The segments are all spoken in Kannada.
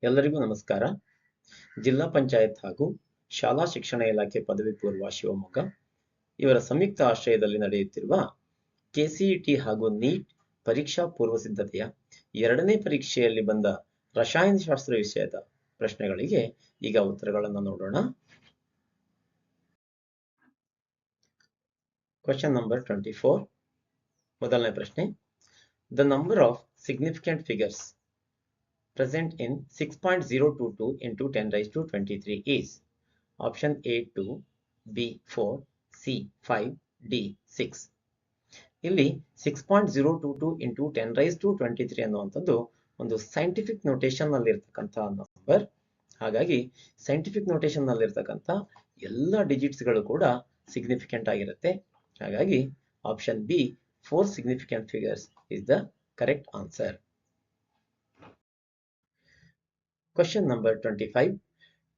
ಎಲ್ಲರಿಗೂ ನಮಸ್ಕಾರ. ಜಿಲ್ಲಾ ಪಂಚಾಯತ್ ಹಾಗೂ ಶಾಲಾ ಶಿಕ್ಷಣ ಇಲಾಖೆ ಪದವಿ ಪೂರ್ವ ಶಿವಮೊಗ್ಗ ಇವರ ಸಂಯುಕ್ತ ಆಶ್ರಯದಲ್ಲಿ ನಡೆಯುತ್ತಿರುವ ಕೆಸಿಇಟಿ ಹಾಗೂ ನೀಟ್ ಪರೀಕ್ಷಾ ಪೂರ್ವ ಸಿದ್ಧತೆಯ 2ನೇ ಪರೀಕ್ಷೆಯಲ್ಲಿ ಬಂದ ರಸಾಯನಶಾಸ್ತ್ರ ವಿಷಯದ ಪ್ರಶ್ನೆಗಳಿಗೆ ಈಗ ಉತ್ತರಗಳನ್ನು ನೋಡೋಣ. Question number 24. ಮೊದಲನೇ ಪ್ರಶ್ನೆ. The number of significant figures present in 6.022 into 10 raised to 23 is option A 2, B 4, C 5, D 6. ಇಲ್ಲಿ 6.022 into 10 raised to 23 ಅನ್ನುವಂಥದ್ದು ಒಂದು ಸೈಂಟಿಫಿಕ್ ನೋಟೇಶನ್ ನಲ್ಲಿ ಇರ್ತಕ್ಕಂಥ ನಂಬರ್. ಹಾಗಾಗಿ ಸೈಂಟಿಫಿಕ್ ನೋಟೇಶನ್ ನಲ್ಲಿ ಇರ್ತಕ್ಕಂಥ ಎಲ್ಲ ಡಿಜಿಟ್ಸ್ ಗಳು ಕೂಡ ಸಿಗ್ನಿಫಿಕೆಂಟ್ ಆಗಿರುತ್ತೆ. ಹಾಗಾಗಿ option B 4 significant figures is the correct answer. Question number 25.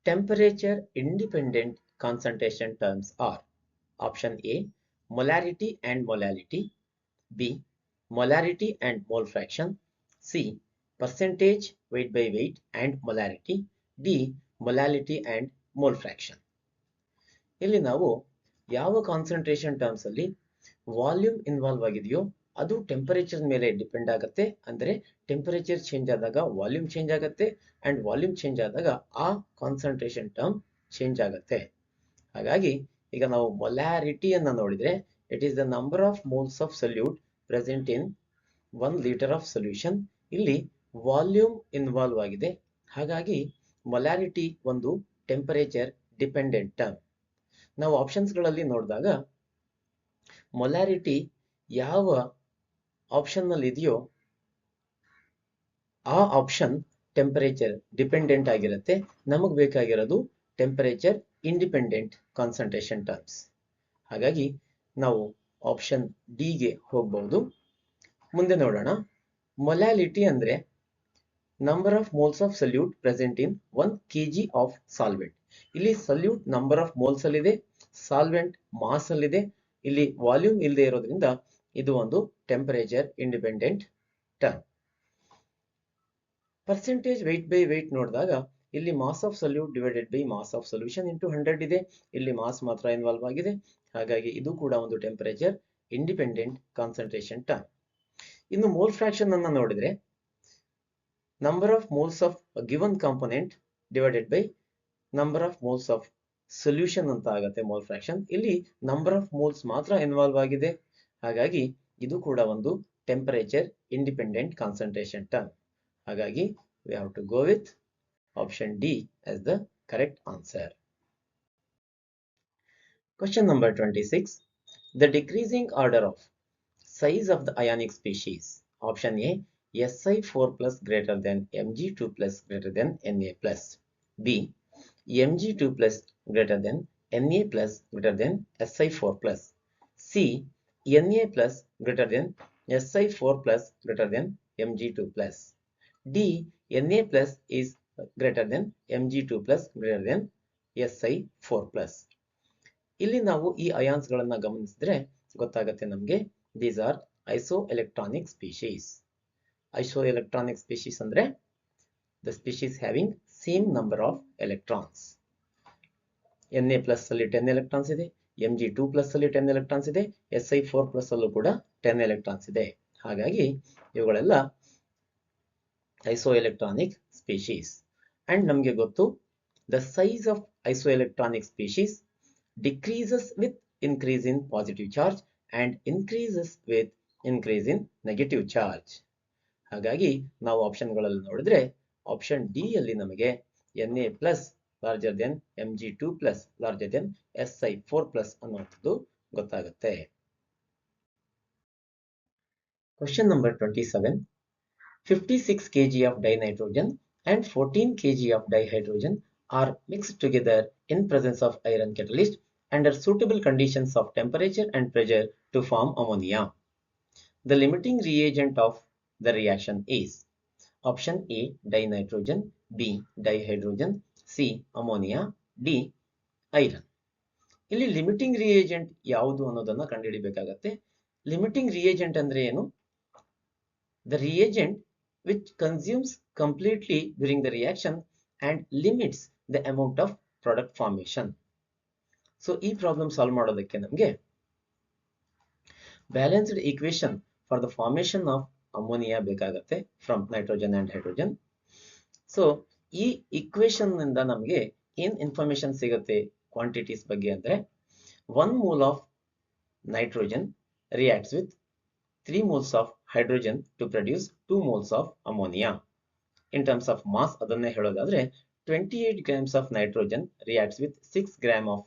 Temperature independent concentration terms are option A molarity and molality, B molarity and mole fraction, C percentage weight by weight and molarity, D molality and mole fraction. ಇಲ್ಲಿ ನಾವು ಯಾವ ಕಾನ್ಸಂಟ್ರೇಷನ್ ಟರ್ಮ್ಸ್ ಅಲ್ಲಿ ವಾಲ್ಯೂಮ್ ಇನ್ವಾಲ್ವ್ ಆಗಿದೆಯೋ ಅದು ಟೆಂಪರೇಚರ್ ಮೇಲೆ ಡಿಪೆಂಡ್ ಆಗುತ್ತೆ. ಅಂದ್ರೆ ಟೆಂಪರೇಚರ್ ಚೇಂಜ್ ಆದಾಗ ವಾಲ್ಯೂಮ್ ಚೇಂಜ್ ಆಗುತ್ತೆ ಅಂಡ್ ವಾಲ್ಯೂಮ್ ಚೇಂಜ್ ಆದಾಗ ಆ ಕಾನ್ಸಂಟ್ರೇಷನ್ ಟರ್ಮ್ ಚೇಂಜ್ ಆಗುತ್ತೆ. ಹಾಗಾಗಿ ಈಗ ನಾವು ಮೊಲಾರಿಟಿಯನ್ನ ನೋಡಿದ್ರೆ it is the number of moles of solute present in 1 litre of solution. ಇಲ್ಲಿ ವಾಲ್ಯೂಮ್ ಇನ್ವಾಲ್ವ್ ಆಗಿದೆ. ಹಾಗಾಗಿ ಮೊಲಾರಿಟಿ ಒಂದು ಟೆಂಪರೇಚರ್ ಡಿಪೆಂಡೆಂಟ್ ಟರ್ಮ್. ನಾವು ಆಪ್ಷನ್ಸ್ ಗಳಲ್ಲಿ ನೋಡಿದಾಗ ಮೊಲಾರಿಟಿ ಯಾವ ಆಪ್ಷನ್ ನಲ್ಲಿ ಇದೆಯೋ ಆ ಆಪ್ಷನ್ ಟೆಂಪರೇಚರ್ ಡಿಪೆಂಡೆಂಟ್ ಆಗಿರುತ್ತೆ. ನಮಗೆ ಬೇಕಾಗಿರೋದು ಟೆಂಪರೇಚರ್ ಇಂಡಿಪೆಂಡೆಂಟ್ ಕಾನ್ಸಂಟ್ರೇಷನ್ ಟರ್ಮ್ಸ್. ಹಾಗಾಗಿ ನಾವು ಆಪ್ಷನ್ ಡಿ ಗೆ ಹೋಗಬಹುದು. ಮುಂದೆ ನೋಡೋಣ. ಮೊಲಾಲಿಟಿ ಅಂದ್ರೆ number of moles of solute present in 1 kg of solvent. ಇಲ್ಲಿ ಸೊಲ್ಯೂಟ್ ನಂಬರ್ ಆಫ್ ಮೋಲ್ಸ್ ಅಲ್ಲಿದೆ, ಸಾಲ್ವೆಂಟ್ ಮಾಸ್ ಅಲ್ಲಿದೆ. ಇಲ್ಲಿ ವಾಲ್ಯೂಮ್ ಇಲ್ಲದೆ ಇರೋದ್ರಿಂದ ಇದು ಒಂದು temperature independent term. Percentage weight by weight ನೋಡಿದಾಗ ಇಲ್ಲಿ mass of solute divided by mass of solution into 100 ಇದೆ. ಇಲ್ಲಿ ಮಾಸ್ ಮಾತ್ರ ಇನ್ವಾಲ್ವ್ ಆಗಿದೆ. ಹಾಗಾಗಿ ಇದು ಕೂಡ ಒಂದು ಟೆಂಪರೇಚರ್ ಇಂಡಿಪೆಂಡೆಂಟ್ ಕಾನ್ಸಂಟ್ರೇಷನ್ ಟರ್ಮ್. ಇನ್ನು ಮೋಲ್ ಫ್ರಾಕ್ಷನ್ ಅನ್ನ ನೋಡಿದ್ರೆ number of moles of given component divided by number of moles of solution ಅಂತ ಆಗುತ್ತೆ ಮೋಲ್ ಫ್ರಾಕ್ಷನ್. ಇಲ್ಲಿ ನಂಬರ್ ಆಫ್ ಮೋಲ್ಸ್ ಮಾತ್ರ ಇನ್ವಾಲ್ವ್ ಆಗಿದೆ. ಹಾಗಾಗಿ ಇದು ಕೂಡ ಒಂದು ಟೆಂಪರೇಚರ್ ಇಂಡಿಪೆಂಡೆಂಟ್ ಕಾನ್ಸಂಟ್ರೇಷನ್ ಟರ್ಮ್. ಹಾಗಾಗಿ we have to go with option D as the correct answer. Question number 26. The decreasing order of size of the ionic species. Option A Si4 plus greater than Mg2 plus greater than Na plus. B Mg2 plus greater than Na plus greater than Si4 plus. C Na plus greater than Si4 plus greater than Mg2 plus. D Na plus is greater than Mg2 plus greater than Si4 plus. ಇಲ್ಲಿ ನಾವು ಈ ಅಯಾನ್ಸ್ ಗಳನ್ನ ಗಮನಿಸಿದ್ರೆ ಗೊತ್ತಾಗುತ್ತೆ ನಮಗೆ. These are isoelectronic species. Isoelectronic species ಅಂದ್ರೆ the species having same number of electrons. Na plus ಅಲ್ಲಿ 10 ಎಲೆಕ್ಟ್ರಾನ್ಸ್ ಇದೆ, Mg2 ಪ್ಲಸ್ ಅಲ್ಲಿ 10 ಎಲೆಕ್ಟ್ರಾನ್ಸ್ ಇದೆ, Si4 ಪ್ಲಸ್ ಅಲ್ಲೂ ಕೂಡ 10 ಎಲೆಕ್ಟ್ರಾನ್ಸ್ ಇದೆ. ಹಾಗಾಗಿ ಇವುಗಳೆಲ್ಲ isoelectronic species. And ನಮಗೆ ಗೊತ್ತು the size of isoelectronic species decreases with increase in positive charge and increases with increase in negative charge. ಹಾಗಾಗಿ ನಾವು ಆಪ್ಷನ್ ಗಳಲ್ಲಿ ನೋಡಿದ್ರೆ ಆಪ್ಷನ್ ಡಿ ಅಲ್ಲಿ ನಮಗೆ Na plus larger than Mg2 plus larger than Si4 plus ಅನ್ನುವಂಥದ್ದು ಗೊತ್ತಾಗುತ್ತೆ. Question number 27. 56 kg of dinitrogen and 14 kg of dihydrogen are mixed together in presence of iron catalyst under suitable conditions of temperature and pressure to form ammonia. The limiting reagent of the reaction is option A dinitrogen, B dihydrogen, C ammonia, D iron. ಇಲ್ಲಿ ಲಿಮಿಟಿಂಗ್ ರಿಯೇಜೆಂಟ್ ಯಾವುದು ಅನ್ನೋದನ್ನ ಕಂಡುಹಿಡಿಯಬೇಕಾಗತ್ತೆ. ಲಿಮಿಟಿಂಗ್ ರಿಯೇಜೆಂಟ್ ಅಂದ್ರೆ ಏನು? The reagent which consumes completely during the reaction and limits the amount of product formation. So ಈ ಪ್ರಾಬ್ಲಮ್ ಸಾಲ್ವ್ ಮಾಡೋದಕ್ಕೆ ನಮಗೆ balanced equation for the formation of ammonia ಬೇಕಾಗುತ್ತೆ from nitrogen and hydrogen. So ಈ ಈಕ್ವೇಶನ್ ನಿಂದ ನಮಗೆ ಏನ್ ಇನ್ಫಾರ್ಮೇಶನ್ ಸಿಗುತ್ತೆ ಕ್ವಾಂಟಿಟೀಸ್ ಬಗ್ಗೆ ಅಂದ್ರೆ 1 mole of nitrogen reacts with 3 moles of hydrogen to produce 2 moles of ammonia. In terms of mass adanne helodadre 28 grams of nitrogen reacts with 6 gram of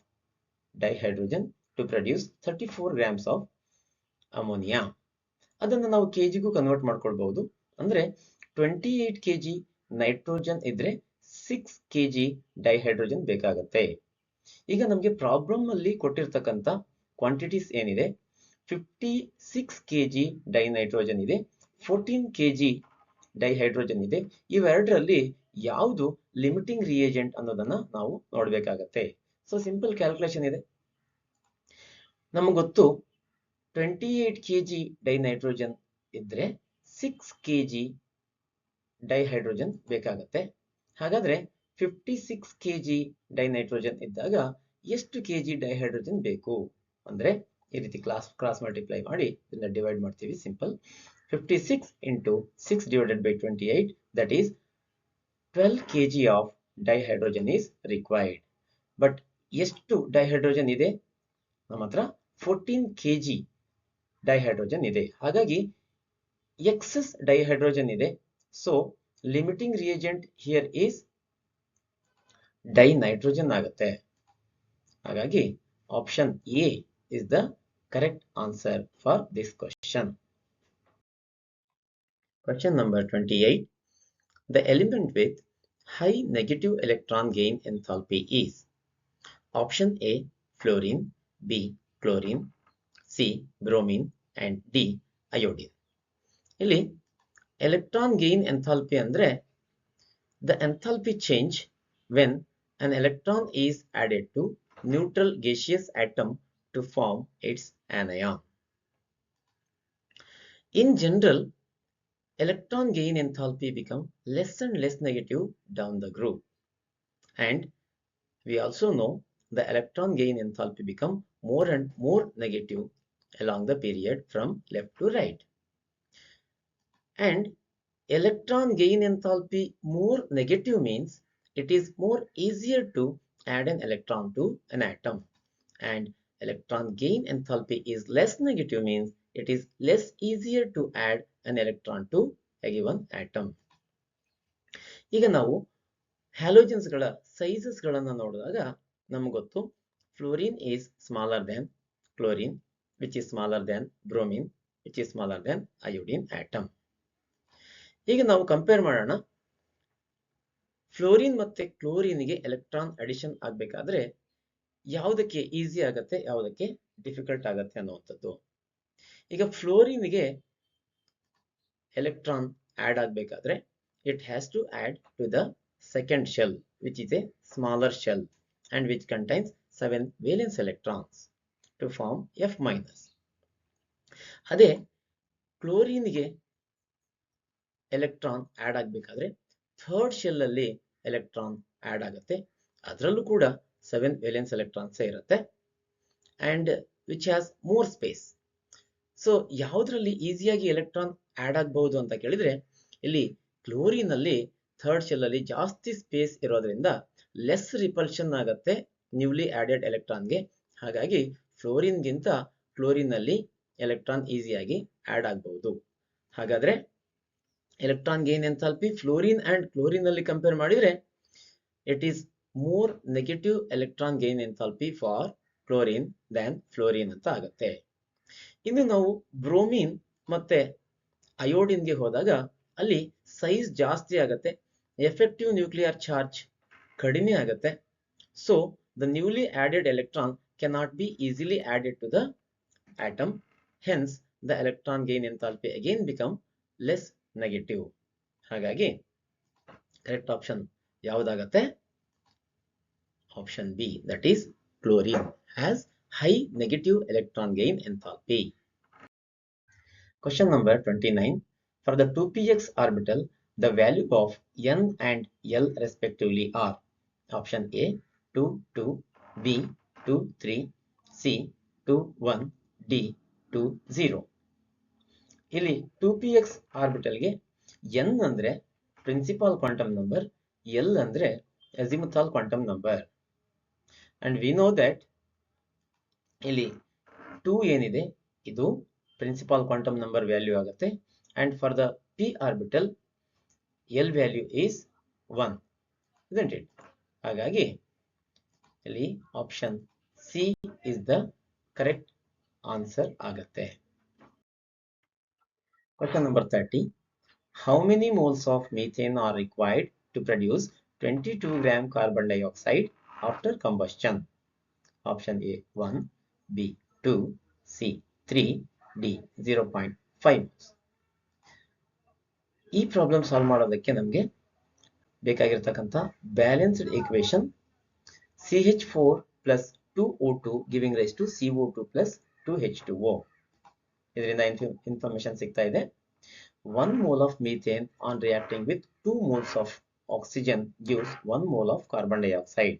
dihydrogen to produce 34 grams of ammonia. ಅದನ್ನ ನಾವು ಕೆಜಿಗೂ ಕನ್ವರ್ಟ್ ಮಾಡ್ಕೊಳ್ಬಹುದು. ಅಂದ್ರೆ 28 kg ನೈಟ್ರೋಜನ್ ಇದ್ರೆ 6 kg ಡೈಹೈಡ್ರೋಜನ್ ಬೇಕಾಗುತ್ತೆ. ಈಗ ನಮಗೆ ಪ್ರಾಬ್ಲಮ್ ಅಲ್ಲಿ ಕೊಟ್ಟಿರ್ತಕ್ಕಂಥ ಕ್ವಾಂಟಿಟೀಸ್ ಏನಿದೆ 56 kg ಡೈನೈಟ್ರೋಜನ್ ಇದೆ, 14 kg ಡೈಹೈಡ್ರೋಜನ್ ಇದೆ. ಇವೆರಡರಲ್ಲಿ ಯಾವುದು ಲಿಮಿಟಿಂಗ್ ರಿಯೇಜೆಂಟ್ ಅನ್ನೋದನ್ನ ನಾವು ನೋಡ್ಬೇಕಾಗತ್ತೆ. ಸೊ ಸಿಂಪಲ್ ಕ್ಯಾಲ್ಕುಲೇಷನ್ ಇದೆ. ನಮಗೆ ಗೊತ್ತು 28 kg ಡೈನೈಟ್ರೋಜನ್ ಇದ್ರೆ 6 kg ಡೈಹೈಡ್ರೋಜನ್ ಬೇಕಾಗತ್ತೆ. ಹಾಗಾದ್ರೆ 56 kg ಡೈನೈಟ್ರೋಜನ್ ಇದ್ದಾಗ ಎಷ್ಟು kg ಡೈಹೈಡ್ರೋಜನ್ ಬೇಕು ಅಂದ್ರೆ ಈ ರೀತಿ ಕ್ರಾಸ್ ಮಲ್ಟಿಪ್ಲೈ ಮಾಡಿ ಇದನ್ನ ಡಿವೈಡ್ ಮಾಡ್ತೀವಿ. Simple 56 into 6 divided by 28, that is 12 kg of dihydrogen is required. But ಎಷ್ಟು ಡೈಹೈಡ್ರೋಜನ್ ಇದೆ? ನಮ್ಮ ಹತ್ರ 14 kg ಡೈಹೈಡ್ರೋಜನ್ ಇದೆ. ಹಾಗಾಗಿ ಎಕ್ಸೆಸ್ ಡೈಹೈಡ್ರೋಜನ್ ಇದೆ. So limiting reagent here is dinitrogen ಆಗುತ್ತೆ. ಹಾಗಾಗಿ option A is the correct answer for this question. Question number 28. The element with high negative electron gain enthalpy is option A fluorine, B chlorine, C bromine and D iodine. ಇಲ್ಲಿ electron gain enthalpy ಅಂದ್ರೆ the enthalpy change when an electron is added to neutral gaseous atom to form its anion. In general, electron gain enthalpy become less and less negative down the group, and we also know the electron gain enthalpy become more and more negative along the period from left to right. And electron gain enthalpy more negative means it is more easier to add an electron to an atom, and electron gain enthalpy is less negative means it is less easier to add an electron to a given atom. ಈಗ ನಾವು ಹ್ಯಾಲೋಜನ್ಸ್ ಗಳ ಸೈಜಸ್ ಗಳನ್ನ ನೋಡಿದಾಗ ನಮಗೆ ಗೊತ್ತು fluorine is smaller than chlorine, which is smaller than bromine, which is smaller than iodine atom. ಈಗ ನಾವು ಕಂಪೇರ್ ಮಾಡೋಣ. ಫ್ಲೋರಿನ್ ಮತ್ತೆ ಕ್ಲೋರಿನ್ಗೆ ಎಲೆಕ್ಟ್ರಾನ್ ಅಡಿಷನ್ ಆಗಬೇಕಾದ್ರೆ ಯಾವುದಕ್ಕೆ ಈಸಿ ಆಗತ್ತೆ, ಯಾವುದಕ್ಕೆ ಡಿಫಿಕಲ್ಟ್ ಆಗತ್ತೆ ಅನ್ನುವಂಥದ್ದು. ಈಗ ಫ್ಲೋರಿನ್ಗೆ ಎಲೆಕ್ಟ್ರಾನ್ ಆಡ್ ಆಗಬೇಕಾದ್ರೆ it has to add to the second shell which is a smaller shell and which contains 7 valence electrons to form F-. ಅದೇ ಕ್ಲೋರಿನ್ಗೆ ಎಲೆಕ್ಟ್ರಾನ್ ಆಡ್ ಆಗಬೇಕಾದ್ರೆ ಥರ್ಡ್ ಶೆಲ್ ಅಲ್ಲಿ ಎಲೆಕ್ಟ್ರಾನ್ ಆಡ್ ಆಗುತ್ತೆ. ಅದರಲ್ಲೂ ಕೂಡ 7 ವೇಲೆನ್ಸ್ ಎಲೆಕ್ಟ್ರಾನ್ಸ್ ಇರುತ್ತೆ and which has more space. So ಯಾವುದರಲ್ಲಿ ಈಸಿಯಾಗಿ ಎಲೆಕ್ಟ್ರಾನ್ ಆಡ್ ಆಗಬಹುದು ಅಂತ ಕೇಳಿದ್ರೆ ಇಲ್ಲಿ ಕ್ಲೋರಿನ್ ಅಲ್ಲಿ ಥರ್ಡ್ ಶೆಲ್ ಅಲ್ಲಿ ಜಾಸ್ತಿ ಸ್ಪೇಸ್ ಇರೋದ್ರಿಂದ ಲೆಸ್ ರಿಪಲ್ಷನ್ ಆಗುತ್ತೆ ನ್ಯೂಲಿ ಆಡೆಡ್ ಎಲೆಕ್ಟ್ರಾನ್ಗೆ. ಹಾಗಾಗಿ ಫ್ಲೋರಿನ್ ಗಿಂತ ಕ್ಲೋರಿನ್ ಅಲ್ಲಿ ಎಲೆಕ್ಟ್ರಾನ್ ಈಸಿಯಾಗಿ ಆಡ್ ಆಗಬಹುದು. ಹಾಗಾದ್ರೆ electron gain enthalpy fluorine and chlorine ಅಲ್ಲಿ ಕಂಪೇರ್ ಮಾಡಿದ್ರೆ it is more negative electron gain enthalpy for chlorine than fluorine ಅಂತ ಆಗುತ್ತೆ. ಇನ್ನು ನಾವು ಬ್ರೋಮಿನ್ ಮತ್ತೆ ಅಯೋಡಿನ್ಗೆ ಹೋದಾಗ ಅಲ್ಲಿ ಸೈಜ್ ಜಾಸ್ತಿ ಆಗುತ್ತೆ, ಎಫೆಕ್ಟಿವ್ ನ್ಯೂಕ್ಲಿಯರ್ ಚಾರ್ಜ್ ಕಡಿಮೆ ಆಗುತ್ತೆ. So the newly added electron cannot be easily added to the atom, hence the electron gain enthalpy again become less negative. ಹಾಗಾಗಿ ಕರೆಕ್ಟ್ ಆಪ್ಷನ್ ಯಾವುದಾಗತ್ತೆ? Option B, that is chlorine has high negative electron gain enthalpy. Question number 29. For the 2px orbital, The value of n and l respectively are option A 2 2, B 2 3, C 2 1, D 2 0. ಇಲ್ಲಿ 2px ಆರ್ಬಿಟಲ್ಗೆ n ಅಂದ್ರೆ ಪ್ರಿನ್ಸಿಪಾಲ್ ಕ್ವಾಂಟಮ್ ನಂಬರ್, l ಅಂದ್ರೆ azimuthal quantum number. And we know that ಇಲ್ಲಿ 2 ಏನಿದೆ ಇದು ಪ್ರಿನ್ಸಿಪಾಲ್ ಕ್ವಾಂಟಮ್ ನಂಬರ್ ವ್ಯಾಲ್ಯೂ ಆಗುತ್ತೆ. And for the p orbital l value is 1, isn't it? ಹಾಗಾಗಿ ಇಲ್ಲಿ option C is the correct answer ಆಗುತ್ತೆ. Question number 30. How many moles of methane are required to produce 22 gram carbon dioxide after combustion? Option A 1, B 2, C 3, D 0.5 moles. ಈ ಪ್ರಾಬ್ಲಮ್ ಸಾಲ್ವ್ ಮಾಡೋದಕ್ಕೆ ನಮಗೆ ಬೇಕಾಗಿರತಕ್ಕಂಥ balanced equation CH4 plus 2O2 giving rise to CO2 plus 2H2O. ಇದರಿಂದ ಇನ್ಫಾರ್ಮೇಶನ್ ಸಿಗ್ತಾ ಇದೆ. 1 mole of methane on reacting with 2 moles of oxygen gives 1 mole of carbon dioxide.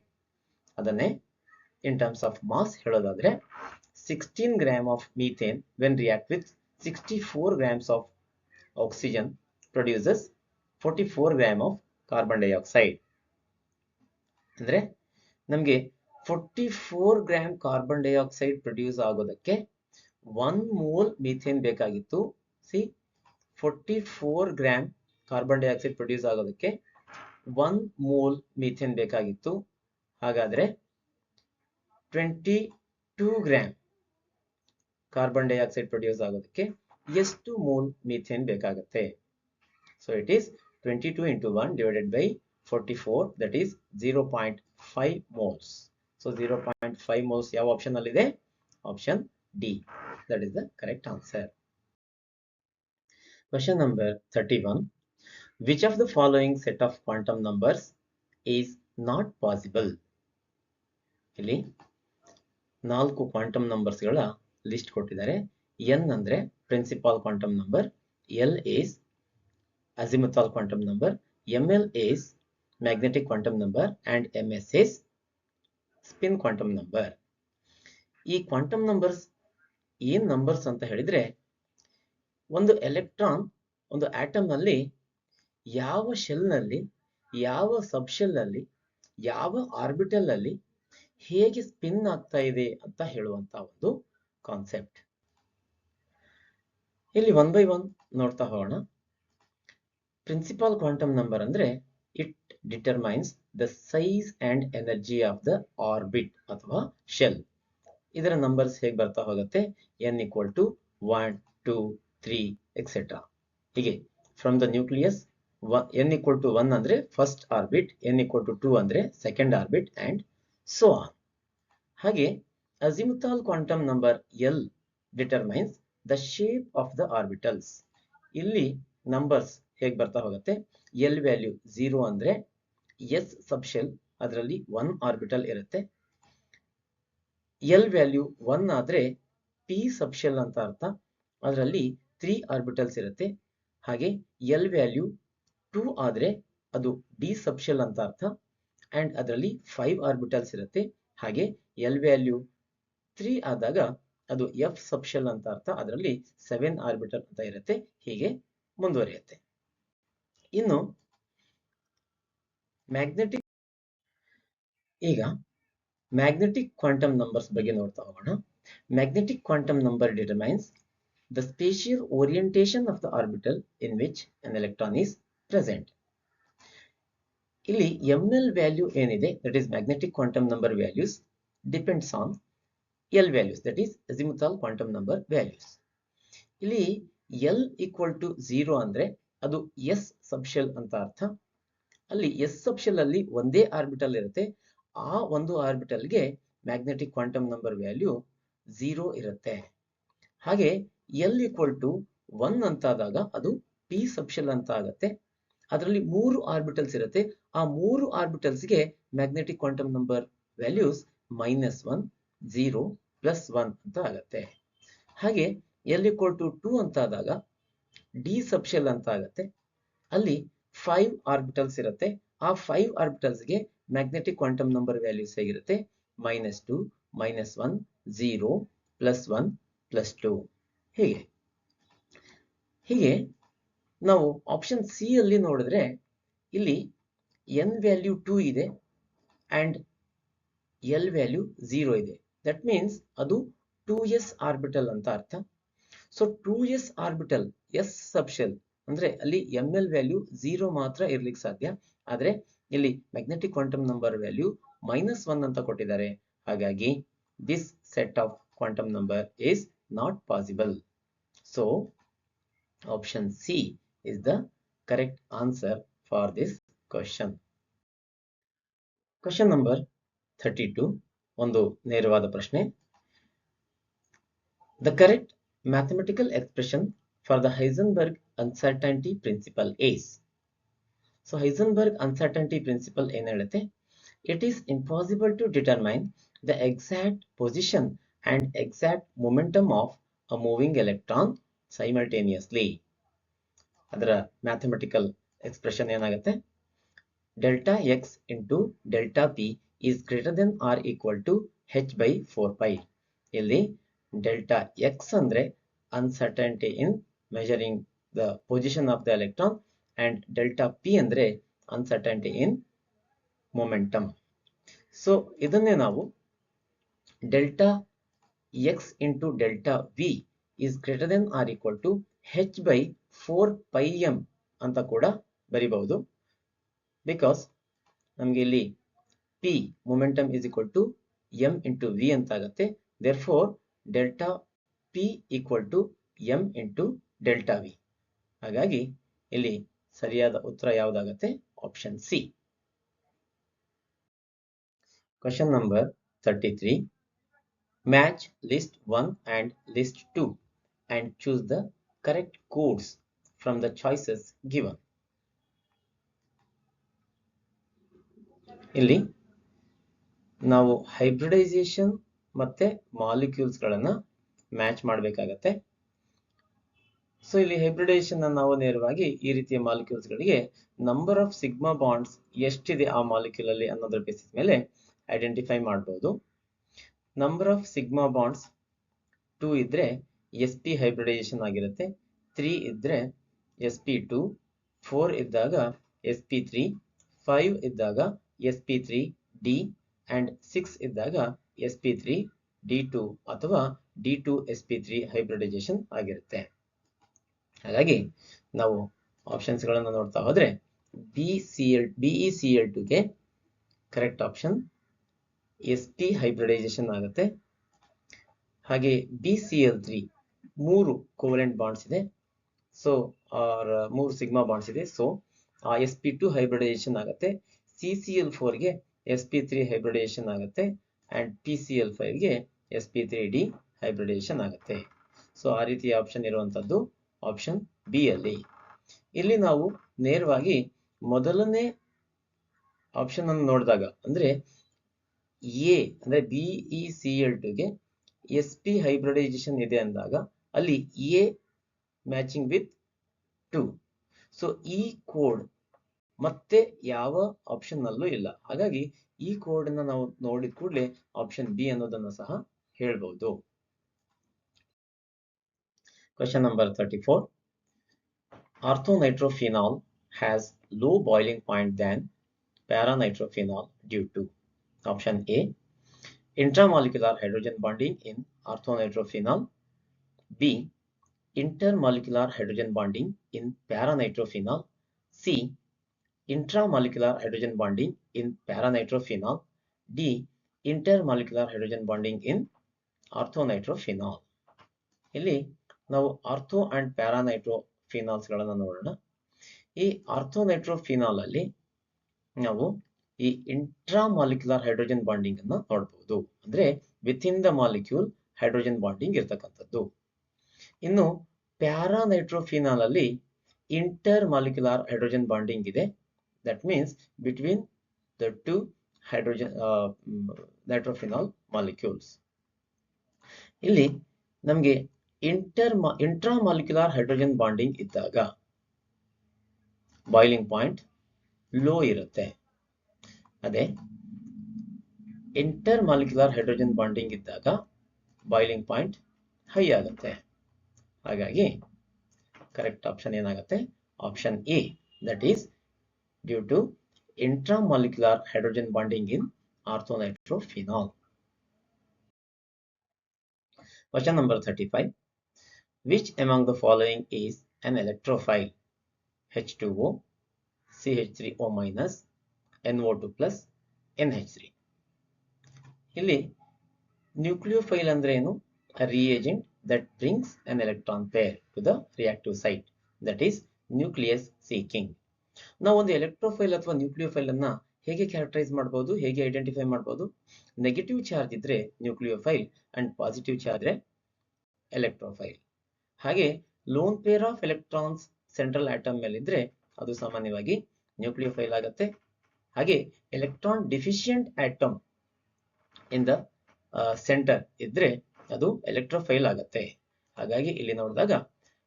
ಅದನ್ನೇ in terms of mass ಹೇಳೋದಾದ್ರೆ 16 gram of methane when react with 64 grams of oxygen produces 44 gram of carbon dioxide. ಅಂದ್ರೆ ನಮಗೆ 44 ಗ್ರಾಮ್ ಕಾರ್ಬನ್ ಡೈಆಕ್ಸೈಡ್ ಪ್ರೊಡ್ಯೂಸ್ ಆಗೋದಕ್ಕೆ 1 ಮೋಲ್ ಮೀಥೇನ್ ಬೇಕಾಗಿತ್ತು. C 44 gram carbon dioxide produce ಆಗೋದಕ್ಕೆ 1 ಮೋಲ್ ಮೀಥೇನ್ ಬೇಕಾಗಿತ್ತು. ಹಾಗಾದ್ರೆ 22 ಗ್ರಾಮ್ ಕಾರ್ಬನ್ ಡೈಆಕ್ಸೈಡ್ ಪ್ರೊಡ್ಯೂಸ್ ಆಗೋದಕ್ಕೆ ಎಷ್ಟು ಮೋಲ್ ಮೀಥೇನ್ ಬೇಕಾಗುತ್ತೆ? So it is 22 into 1 divided by 44, that is 0.5 moles. So 0.5 moles ಯಾವ ಆಪ್ಷನ್ ಅಲ್ಲಿ ಇದೆ? Option D. That is the correct answer. Question number 31. Which of the following set of quantum numbers is not possible? ಇಲ್ಲಿ 4 ಕ್ವಾಂಟಮ್ ನಂಬರ್ಸ್ ಗಳ ಲಿಸ್ಟ್ ಕೊಟ್ಟಿದ್ದಾರೆ. n ಅಂದ್ರೆ principal quantum number, l is azimuthal quantum number, ml is magnetic quantum number and ms is spin quantum number. ಈ ಕ್ವಾಂಟಮ್ ನಂಬರ್ಸ್ ಏನ್ ನಂಬರ್ಸ್ ಅಂತ ಹೇಳಿದ್ರೆ, ಒಂದು ಎಲೆಕ್ಟ್ರಾನ್ ಒಂದು ಆಟಮ್ ನಲ್ಲಿ ಯಾವ ಶೆಲ್ ನಲ್ಲಿ, ಯಾವ ಸಬ್ ಶೆಲ್ ನಲ್ಲಿ, ಯಾವ ಆರ್ಬಿಟಲ್ ನಲ್ಲಿ ಹೇಗೆ ಸ್ಪಿನ್ ಆಗ್ತಾ ಇದೆ ಅಂತ ಹೇಳುವಂತ ಒಂದು ಕಾನ್ಸೆಪ್ಟ್. ಇಲ್ಲಿ 1 by 1 ನೋಡ್ತಾ ಹೋಗೋಣ. ಪ್ರಿನ್ಸಿಪಾಲ್ ಕ್ವಾಂಟಮ್ ನಂಬರ್ ಅಂದ್ರೆ it determines the size and energy of the orbit ಅಥವಾ ಶೆಲ್. ಇದರ ನಂಬರ್ಸ್ ಹೇಗೆ ಬರ್ತಾ ಹೋಗುತ್ತೆ? n equal to 1, 2, 3 etcetera. ಹೀಗೆ from the nucleus n equal to 1 ಅಂದ್ರೆ first orbit, n equal to 2 ಅಂದ್ರೆ second orbit and so on. ಹಾಗೆ azimuthal quantum number l determines the shape of the orbitals. ಇಲ್ಲಿ ನಂಬರ್ಸ್ ಹೇಗೆ ಬರ್ತಾ ಹೋಗುತ್ತೆ? l ವ್ಯಾಲ್ಯೂ 0 ಅಂದ್ರೆ s ಸಬ್ ಶೆಲ್, ಅದರಲ್ಲಿ 1 ಆರ್ಬಿಟಲ್ ಇರುತ್ತೆ. l ವ್ಯಾಲ್ಯೂ 1 ಆದ್ರೆ p ಸಬ್ ಶೆಲ್ ಅಂತ ಅರ್ಥ, ಅದರಲ್ಲಿ 3 ಆರ್ಬಿಟಲ್ಸ್ ಇರುತ್ತೆ. ಹಾಗೆ l ವ್ಯಾಲ್ಯೂ 2 ಆದ್ರೆ ಅದು d ಸಬ್ ಶೆಲ್ ಅಂತ ಅರ್ಥ ಅಂಡ್ ಅದರಲ್ಲಿ 5 ಆರ್ಬಿಟಲ್ಸ್ ಇರುತ್ತೆ. ಹಾಗೆ l ವ್ಯಾಲ್ಯೂ 3 ಆದಾಗ ಅದು f ಸಬ್ ಶೆಲ್ ಅಂತ ಅರ್ಥ, ಅದರಲ್ಲಿ 7 ಆರ್ಬಿಟಲ್ ಅಂತ ಇರುತ್ತೆ. ಹೀಗೆ ಮುಂದುವರಿಯುತ್ತೆ. ಇನ್ನು ಈಗ ಮ್ಯಾಗ್ನೆಟಿಕ್ ಕ್ವಾಂಟಮ್ ನಂಬರ್ಸ್ ಬಗ್ಗೆ ನೋಡ್ತಾ ಹೋಗೋಣ. Magnetic quantum number determines the spatial orientation of the orbital in which an electron is present. ಇಲ್ಲಿ ml ವ್ಯಾಲ್ಯೂ ಏನಿದೆ, that is magnetic quantum number values, depends on l values, that is azimuthal quantum number values. ಇಲ್ಲಿ l ಈಕ್ವಲ್ ಟು 0 ಅಂದ್ರೆ ಅದು s ಸಬ್ ಶೆಲ್ ಅಂತ ಅರ್ಥ. ಅಲ್ಲಿ s ಸಬ್ ಶೆಲ್ ಅಲ್ಲಿ ಒಂದೇ ಆರ್ಬಿಟಲ್ ಇರುತ್ತೆ. ಆ ಒಂದು ಆರ್ಬಿಟಲ್ಗೆ ಮ್ಯಾಗ್ನೆಟಿಕ್ ಕ್ವಾಂಟಮ್ ನಂಬರ್ ವ್ಯಾಲ್ಯೂ 0 ಇರುತ್ತೆ. ಹಾಗೆ l ಈಕ್ವಲ್ ಟು 1 ಅಂತಾದಾಗ ಅದು p ಸಬ್ ಶೆಲ್ ಅಂತ ಆಗುತ್ತೆ. ಅದರಲ್ಲಿ 3 ಆರ್ಬಿಟಲ್ಸ್ ಇರುತ್ತೆ. ಆ 3 ಆರ್ಬಿಟಲ್ಸ್ಗೆ ಮ್ಯಾಗ್ನೆಟಿಕ್ ಕ್ವಾಂಟಮ್ ನಂಬರ್ ವ್ಯಾಲ್ಯೂಸ್ -1, 0, +1 ಅಂತ ಆಗುತ್ತೆ. ಹಾಗೆ l ಈಕ್ವಲ್ ಟು 2 ಅಂತಾದಾಗ d ಸಬ್ ಶೆಲ್ ಅಂತ ಆಗುತ್ತೆ. ಅಲ್ಲಿ 5 ಆರ್ಬಿಟಲ್ಸ್ ಇರುತ್ತೆ. ಆ 5 ಆರ್ಬಿಟಲ್ಸ್ಗೆ ಮ್ಯಾಗ್ನೆಟಿಕ್ ಕ್ವಾಂಟಮ್ ನಂಬರ್ ವ್ಯಾಲ್ಯೂಸ್ ಹೇಗಿರುತ್ತೆ? -2, -1, 0, +1, +2 ಹೀಗೆ ನಾವು ಆಪ್ಷನ್ ಸಿ ಅಲ್ಲಿ ನೋಡಿದ್ರೆ ಇಲ್ಲಿ n ವ್ಯಾಲ್ಯೂ 2 ಇದೆ ಅಂಡ್ l ವ್ಯಾಲ್ಯೂ 0 ಇದೆ. ದಟ್ ಮೀನ್ಸ್ ಅದು 2s ಆರ್ಬಿಟಲ್ ಅಂತ ಅರ್ಥ. So 2s orbital s subshell ಅಂದ್ರೆ ಅಲ್ಲಿ ml ವ್ಯಾಲ್ಯೂ 0 ಮಾತ್ರ ಇರ್ಲಿಕ್ಕೆ ಸಾಧ್ಯ. ಆದ್ರೆ ಇಲ್ಲಿ ಮ್ಯಾಗ್ನೆಟಿಕ್ ಕ್ವಾಂಟಮ್ ನಂಬರ್ ವ್ಯಾಲ್ಯೂ -1 ಅಂತ ಕೊಟ್ಟಿದ್ದಾರೆ. ಹಾಗಾಗಿ this set of quantum number is not possible. So option C is the correct answer for this question. Question number 32 ಒಂದು ನೇರವಾದ ಪ್ರಶ್ನೆ. The correct mathematical expression for the Heisenberg uncertainty principle is. So Heisenberg uncertainty principle ಏನು ಹೇಳುತ್ತೆ? It is impossible to determine the exact position and exact momentum of a moving electron simultaneously. ಅದರ ಮ್ಯಾಥಮೆಟಿಕಲ್ ಎಕ್ಸ್ಪ್ರೆಷನ್ ಏನಾಗುತ್ತೆ? Delta x into delta p is greater than or equal to h/4π. ಇಲ್ಲಿ ಡೆಲ್ಟಾ ಎಕ್ಸ್ ಅಂದ್ರೆ uncertainty in measuring the position of the electron and delta p ಅಂದ್ರೆ ಅನ್ಸರ್ಟನಿಟಿ ಇನ್ ಮೊಮೆಂಟಮ್. ಸೊ ಇದನ್ನೇ ನಾವು delta x into delta v is greater than or equal to h/4πm ಅಂತ ಕೂಡ ಬರಿಬಹುದು. ಬಿಕಾಸ್ ನಮಗೆ ಇಲ್ಲಿ p momentum is equal to m into v ಅಂತ ಆಗುತ್ತೆ. There four delta p equal to m into delta v. ಹಾಗಾಗಿ ಇಲ್ಲಿ ಸರಿಯಾದ ಉತ್ತರ ಯಾವುದಾಗುತ್ತೆ? Option C. Question number 33. Match list 1 and list 2 and choose the correct codes from the choices given. ಇಲ್ಲಿ ನಾವು ಹೈಬ್ರಿಡೈಸೇಷನ್ ಮತ್ತೆ ಮಾಲಿಕ್ಯೂಲ್ಸ್ ಗಳನ್ನ ಮ್ಯಾಚ್ ಮಾಡಬೇಕಾಗತ್ತೆ. ಸೊ ಇಲ್ಲಿ ಹೈಬ್ರಿಡೈಸೇಷನ್ ನಾವು ನೇರವಾಗಿ ಈ ರೀತಿಯ ಮಾಲಿಕ್ಯೂಲ್ಸ್ ಗಳಿಗೆ ನಂಬರ್ ಆಫ್ ಸಿಗ್ಮಾ ಬಾಂಡ್ಸ್ ಎಷ್ಟಿದೆ ಆ ಮಾಲಿಕ್ಯೂಲ್ ಅಲ್ಲಿ ಅನ್ನೋದ್ರ ಬೇಸಿಸ್ ಮೇಲೆ ಐಡೆಂಟಿಫೈ ಮಾಡಬಹುದು. ನಂಬರ್ ಆಫ್ ಸಿಗ್ಮಾ ಬಾಂಡ್ಸ್ 2 ಇದ್ರೆ sp ಹೈಬ್ರಿಡೈಸೇಷನ್ ಆಗಿರುತ್ತೆ. 3 ಇದ್ರೆ sp2, 4 ಇದ್ದಾಗ sp3, 5 ಇದ್ದಾಗ sp3d ಅಂಡ್ 6 ಇದ್ದಾಗ sp3d2 ಅಥವಾ d2sp3 ಹೈಬ್ರಿಡೈಸೇಷನ್ ಆಗಿರುತ್ತೆ. ಹಾಗಾಗಿ ನಾವು ಆಪ್ಷನ್ಸ್ ಗಳನ್ನು ನೋಡ್ತಾ ಹೋದ್ರೆ BeCl2 ಗೆ ಕರೆಕ್ಟ್ ಆಪ್ಷನ್ sp ಹೈಬ್ರಿಡೈಸೇಷನ್ ಆಗುತ್ತೆ. ಹಾಗೆ BCl3 3 ಕೋವೆಲೆಂಟ್ ಬಾಂಡ್ಸ್ ಇದೆ. ಸೊ 3 ಸಿಗ್ಮಾ ಬಾಂಡ್ಸ್ ಇದೆ. ಸೊ sp2 ಹೈಬ್ರಿಡೈಸೇಷನ್ ಆಗುತ್ತೆ. CCl4 ಗೆ sp3 ಹೈಬ್ರಿಡೈಸೇಷನ್ ಆಗುತ್ತೆ ಅಂಡ್ PCl5 ಗೆ sp3d ಹೈಬ್ರಿಡೈಸೇಷನ್ ಆಗುತ್ತೆ. ಸೊ ಆ ರೀತಿಯ ಆಪ್ಷನ್ ಇರುವಂತದ್ದು ಆಪ್ಷನ್ ಬಿ ಅಲ್ಲಿ. ಇಲ್ಲಿ ನಾವು ನೇರವಾಗಿ ಮೊದಲನೇ ಆಪ್ಷನ್ ಅನ್ನು ನೋಡಿದಾಗ ಅಂದ್ರೆ ಎ ಅಂದ್ರೆ BeCl2 ಗೆ sp ಹೈಬ್ರಿಡೈಸೇಷನ್ ಇದೆ ಅಂದಾಗ ಅಲ್ಲಿ ಎ ಮ್ಯಾಚಿಂಗ್ ವಿತ್ 2. ಸೊ ಈ ಕೋಡ್ ಮತ್ತೆ ಯಾವ ಆಪ್ಷನ್ ನಲ್ಲೂ ಇಲ್ಲ. ಹಾಗಾಗಿ ಈ ಕೋಡ್ ಅನ್ನ ನಾವು ನೋಡಿದ ಕೂಡಲೇ ಆಪ್ಷನ್ ಬಿ ಅನ್ನೋದನ್ನ ಸಹ ಹೇಳ್ಬಹುದು. Question number 34. Orthonitrophenol has low boiling point than paranitrophenol due to. Option A, intramolecular hydrogen bonding in orthonitrophenol. B, intermolecular hydrogen bonding in paranitrophenol. C, intramolecular hydrogen bonding in paranitrophenol. D, intermolecular hydrogen bonding in orthonitrophenol. ಇಲ್ಲಿ ನಾವು ಆರ್ಥೋ ಅಂಡ್ ಪ್ಯಾರಾನೈಟ್ರೋಫಿನಾಲ್ಸ್ ಗಳನ್ನ ನೋಡೋಣ. ಈ ಆರ್ಥೋನೈಟ್ರೋಫಿನಾಲ್ ಅಲ್ಲಿ ನಾವು ಈ ಇಂಟ್ರಾಮಾಲಿಕ್ಯುಲರ್ ಹೈಡ್ರೋಜನ್ ಬಾಂಡಿಂಗ್ ಅನ್ನ ನೋಡಬಹುದು. ಅಂದ್ರೆ within the molecule hydrogen bonding ಇರತಕ್ಕಂಥದ್ದು. ಇನ್ನು ಪ್ಯಾರಾನೈಟ್ರೋಫಿನಾಲ್ ಅಲ್ಲಿ ಇಂಟರ್ ಮಾಲಿಕ್ಯುಲರ್ ಹೈಡ್ರೋಜನ್ ಬಾಂಡಿಂಗ್ ಇದೆ. That means between the two hydrogen nitrophenol molecules. ಇಲ್ಲಿ ನಮಗೆ ಇಂಟ್ರಾಮಾಲಿಕ್ಯುಲರ್ ಹೈಡ್ರೋಜನ್ ಬಾಂಡಿಂಗ್ ಇದ್ದಾಗ ಬಾಯ್ಲಿಂಗ್ ಪಾಯಿಂಟ್ ಲೋ ಇರುತ್ತೆ. ಅದೇ ಇಂಟರ್ ಮಾಲಿಕ್ಯುಲರ್ ಹೈಡ್ರೋಜನ್ ಬಾಂಡಿಂಗ್ ಇದ್ದಾಗ ಬಾಯ್ಲಿಂಗ್ ಪಾಯಿಂಟ್ ಹೈ ಆಗುತ್ತೆ. ಹಾಗಾಗಿ ಕರೆಕ್ಟ್ ಆಪ್ಷನ್ ಏನಾಗುತ್ತೆ? Option A, that is due to intramolecular hydrogen bonding in orthonitrophenol. Question number 35. Which among the following is an electrophile? H2O, CH3O minus, NO2 plus, NH3. ಇಲ್ಲಿ nucleophile ಅಂದ್ರೆ ಏನು? A reagent that brings an electron pair to the reactive site, that is nucleus seeking. ನಾವು ಒಂದು ಎಲೆಕ್ಟ್ರೋಫೈಲ್ ಅಥವಾ ನ್ಯೂಕ್ಲಿಯೋಫೈಲ್ ಅನ್ನ ಹೇಗೆ ಕ್ಯಾರೆಕ್ಟರೈಸ್ ಮಾಡಬಹುದು, ಹೇಗೆ ಐಡೆಂಟಿಫೈ ಮಾಡಬಹುದು? ನೆಗೆಟಿವ್ ಚಾರ್ಜ್ ಇದ್ರೆ ನ್ಯೂಕ್ಲಿಯೋಫೈಲ್ ಅಂಡ್ ಪಾಸಿಟಿವ್ ಚಾರ್ಜ್ ಇದ್ರೆ ಎಲೆಕ್ಟ್ರೋಫೈಲ್. ಹಾಗೆ lone pair of electrons central atom ಮೇಲೆ ಇದ್ರೆ ಅದು ಸಾಮಾನ್ಯವಾಗಿ ನ್ಯೂಕ್ಲಿಯೋಫೈಲ್ ಆಗುತ್ತೆ. ಹಾಗೆ electron deficient atom in the centre ಇದ್ರೆ ಅದು ಎಲೆಕ್ಟ್ರೋಫೈಲ್ ಆಗುತ್ತೆ. ಹಾಗಾಗಿ ಇಲ್ಲಿ ನೋಡಿದಾಗ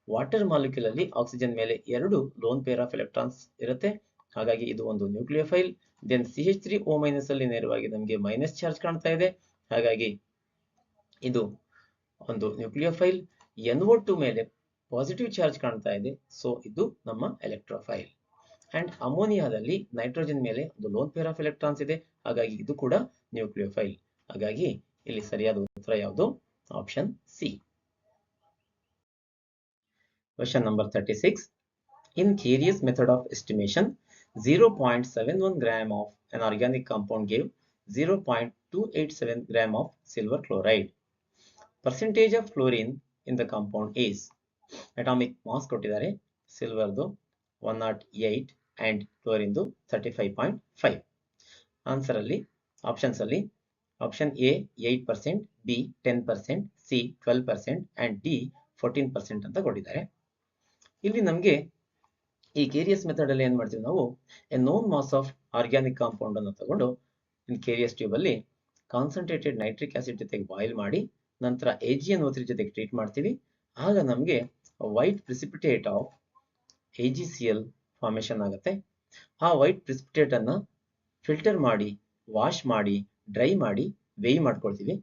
ವಾಟರ್ ಮಾಲಿಕ್ಯೂಲ್ ಅಲ್ಲಿ ಆಕ್ಸಿಜನ್ ಮೇಲೆ 2 ಲೋನ್ ಪೇರ್ ಆಫ್ ಎಲೆಕ್ಟ್ರಾನ್ಸ್ ಇರುತ್ತೆ. ಹಾಗಾಗಿ ಇದು ಒಂದು ನ್ಯೂಕ್ಲಿಯೋಫೈಲ್. ದೆನ್ CH3O ಮೈನಸ್ ಅಲ್ಲಿ ನೇರವಾಗಿ ನಮಗೆ ಮೈನಸ್ ಚಾರ್ಜ್ ಕಾಣ್ತಾ ಇದೆ. ಹಾಗಾಗಿ ಇದು ಒಂದು ನ್ಯೂಕ್ಲಿಯೋಫೈಲ್. NO2 ಮೇಲೆ ಪಾಸಿಟಿವ್ ಚಾರ್ಜ್ ಕಾಣ್ತಾ ಇದೆ. ಸೊ ಇದು ನಮ್ಮ ಎಲೆಕ್ಟ್ರೋಫೈಲ್. ಅಂಡ್ ಅಮೋನಿಯಾದಲ್ಲಿ ನೈಟ್ರೋಜನ್ ಮೇಲೆ ಒಂದು ಲೋನ್ ಪೇರ್ ಆಫ್ ಎಲೆಕ್ಟ್ರಾನ್ಸ್ ಇದೆ. ಹಾಗಾಗಿ ಇದು ಕೂಡ ನ್ಯೂಕ್ಲಿಯೋಫೈಲ್. ಹಾಗಾಗಿ ಇಲ್ಲಿ ಸರಿಯಾದ ಉತ್ತರ ಯಾವುದು? Option C. Question number 36. In Carius method of estimation, 0.71 gram of an organic compound gave 0.287 gram of silver chloride. Percentage of fluorine in the compound is. Atomic mass ಕೊಟ್ಟಿದ್ದಾರೆ. ಸಿಲ್ವರ್ದು 108 and chlorine 35.5. ಆನ್ಸರ್ ಅಲ್ಲಿ ಆಪ್ಷನ್ಸ್ ಅಲ್ಲಿ option A 8%, B 10%, C 12% and D 14% ಅಂತ ಕೊಟ್ಟಿದ್ದಾರೆ. ಇಲ್ಲಿ ನಮಗೆ ಈ ಕೇರಿಯಸ್ ಮೆಥಡ್ ಅಲ್ಲಿ ಏನ್ ಮಾಡ್ತೀವಿ ನಾವು? A known mass of organic compound ಅನ್ನು ತಗೊಂಡು ಇನ್ ಕೇರಿಯಸ್ ಟ್ಯೂಬ್ ಅಲ್ಲಿ ಕಾನ್ಸಂಟ್ರೇಟೆಡ್ ನೈಟ್ರಿಕ್ ಆಸಿಡ್ ಜೊತೆಗೆ ಬಾಯ್ಲ್ ಮಾಡಿ ನಂತರ AgNO3 ಜೊತೆಗೆ ಟ್ರೀಟ್ ಮಾಡ್ತೀವಿ. ಆಗ ನಮಗೆ white precipitate of AgCl formation ಆಗುತ್ತೆ. ಆ ವೈಟ್ ಪ್ರಿಸಿಪಿಟೇಟ್ ಅನ್ನ ಫಿಲ್ಟರ್ ಮಾಡಿ, ವಾಶ್ ಮಾಡಿ, ಡ್ರೈ ಮಾಡಿ, ವೇಯ್ ಮಾಡ್ಕೊಳ್ತೀವಿ.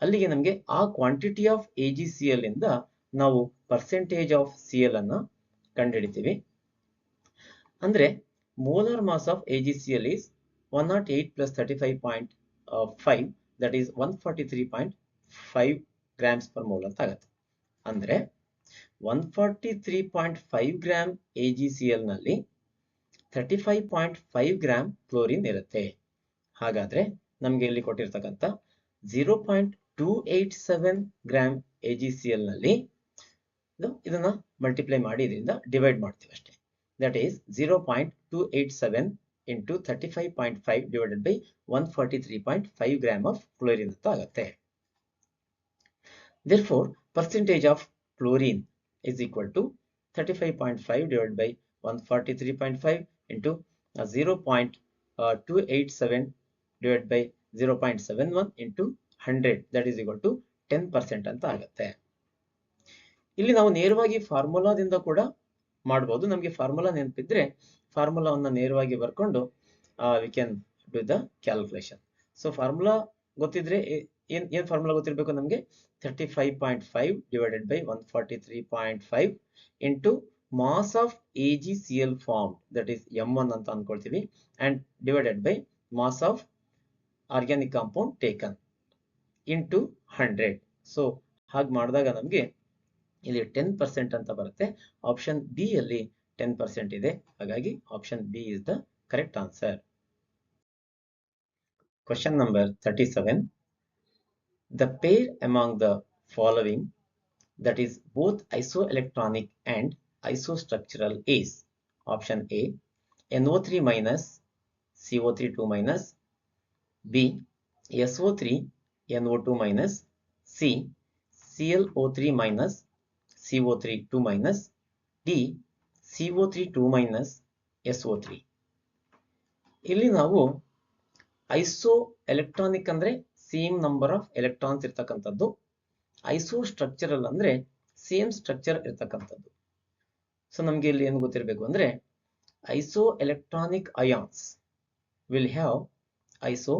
ಅಲ್ಲಿಗೆ ನಮಗೆ ಆ ಕ್ವಾಂಟಿಟಿ ಆಫ್ AgCl ಇಂದ ನಾವು ಪರ್ಸೆಂಟೇಜ್ ಆಫ್ Cl ಅನ್ನ ಕಂಡುಹಿಡಿತೀವಿ. ಅಂದ್ರೆ molar mass of AgCl is 108 plus 35.5, that is 143.5 grams per mole ಅಂತ ಆಗುತ್ತೆ. ಅಂದ್ರೆ 143.5 ಗ್ರಾಮ್ AgCl ನಲ್ಲಿ 35.5 ಗ್ರಾಮ್ ಕ್ಲೋರಿನ್ ಇರುತ್ತೆ. ಹಾಗಾದ್ರೆ ನಮ್ಗೆ ಇಲ್ಲಿ ಕೊಟ್ಟಿರ್ತಕ್ಕಂಥ 0.287 ಗ್ರಾಮ್ AgCl ನಲ್ಲಿ ಇದನ್ನ ಮಲ್ಟಿಪ್ಲೈ ಮಾಡಿ ಇದರಿಂದ ಡಿವೈಡ್ ಮಾಡ್ತೀವಿ ಅಷ್ಟೇ. That is 0.287 into 35.5 divided by 143.5 gram of chlorine ಅಂತ ಆಗುತ್ತೆ. Therefore, percentage of chlorine is equal to 35.5 divided by 143.5 into 0.287 divided by 0.71 into 100, that is equal to 10% ಅಂತ ಆಗುತ್ತೆ. ಇಲ್ಲಿ ನಾವು ನೇರವಾಗಿ ಫಾರ್ಮುಲಾದಿಂದ ಕೂಡ ಮಾಡಬಹುದು. ನಮಗೆ ಫಾರ್ಮುಲಾ ನೆನಪಿದ್ರೆ ಫಾರ್ಮುಲಾವನ್ನು ನೇರವಾಗಿ ಬರ್ಕೊಂಡು we can do the calculation. So formula ಗೊತ್ತಿದ್ರೆ ಏನ್ ಫಾರ್ಮುಲಾ ಗೊತ್ತಿರಬೇಕು ನಮಗೆ? 35.5 divided by 143.5 into mass of AgCl formed, that is M1 ಅಂತ ಅನ್ಕೊಳ್ತೀವಿ, and divided by mass of organic compound taken into 100. So ಹಾಗೆ ಮಾಡಿದಾಗ ನಮಗೆ ಇಲ್ಲಿ 10% ಅಂತ ಬರುತ್ತೆ. ಆಪ್ಷನ್ ಬಿ ಅಲ್ಲಿ 10% ಇದೆ. ಹಾಗಾಗಿ option B is the correct answer. Question number 37. The pair among the following that is both isoelectronic and isostructural is. Option A, NO3 minus CO3 2 minus, B, SO3 NO2 minus, C, ClO3 minus CO3 2 minus, D, CO3 2 minus SO3. ಇಲ್ಲಿ ನಾವು ಐಸೋ ಎಲೆಕ್ಟ್ರಾನಿಕ್ ಅಂದ್ರೆ ಸೇಮ್ ನಂಬರ್ ಆಫ್ ಎಲೆಕ್ಟ್ರಾನ್ಸ್ ಇರ್ತಕ್ಕಂಥದ್ದು, ಐಸೋ ಸ್ಟ್ರಕ್ಚರಲ್ ಅಂದ್ರೆ ಸೇಮ್ ಸ್ಟ್ರಕ್ಚರ್ ಇರ್ತಕ್ಕಂಥದ್ದು. ಸೊ ನಮ್ಗೆ ಇಲ್ಲಿ ಏನು ಗೊತ್ತಿರಬೇಕು ಅಂದ್ರೆ isoelectronic ions will have iso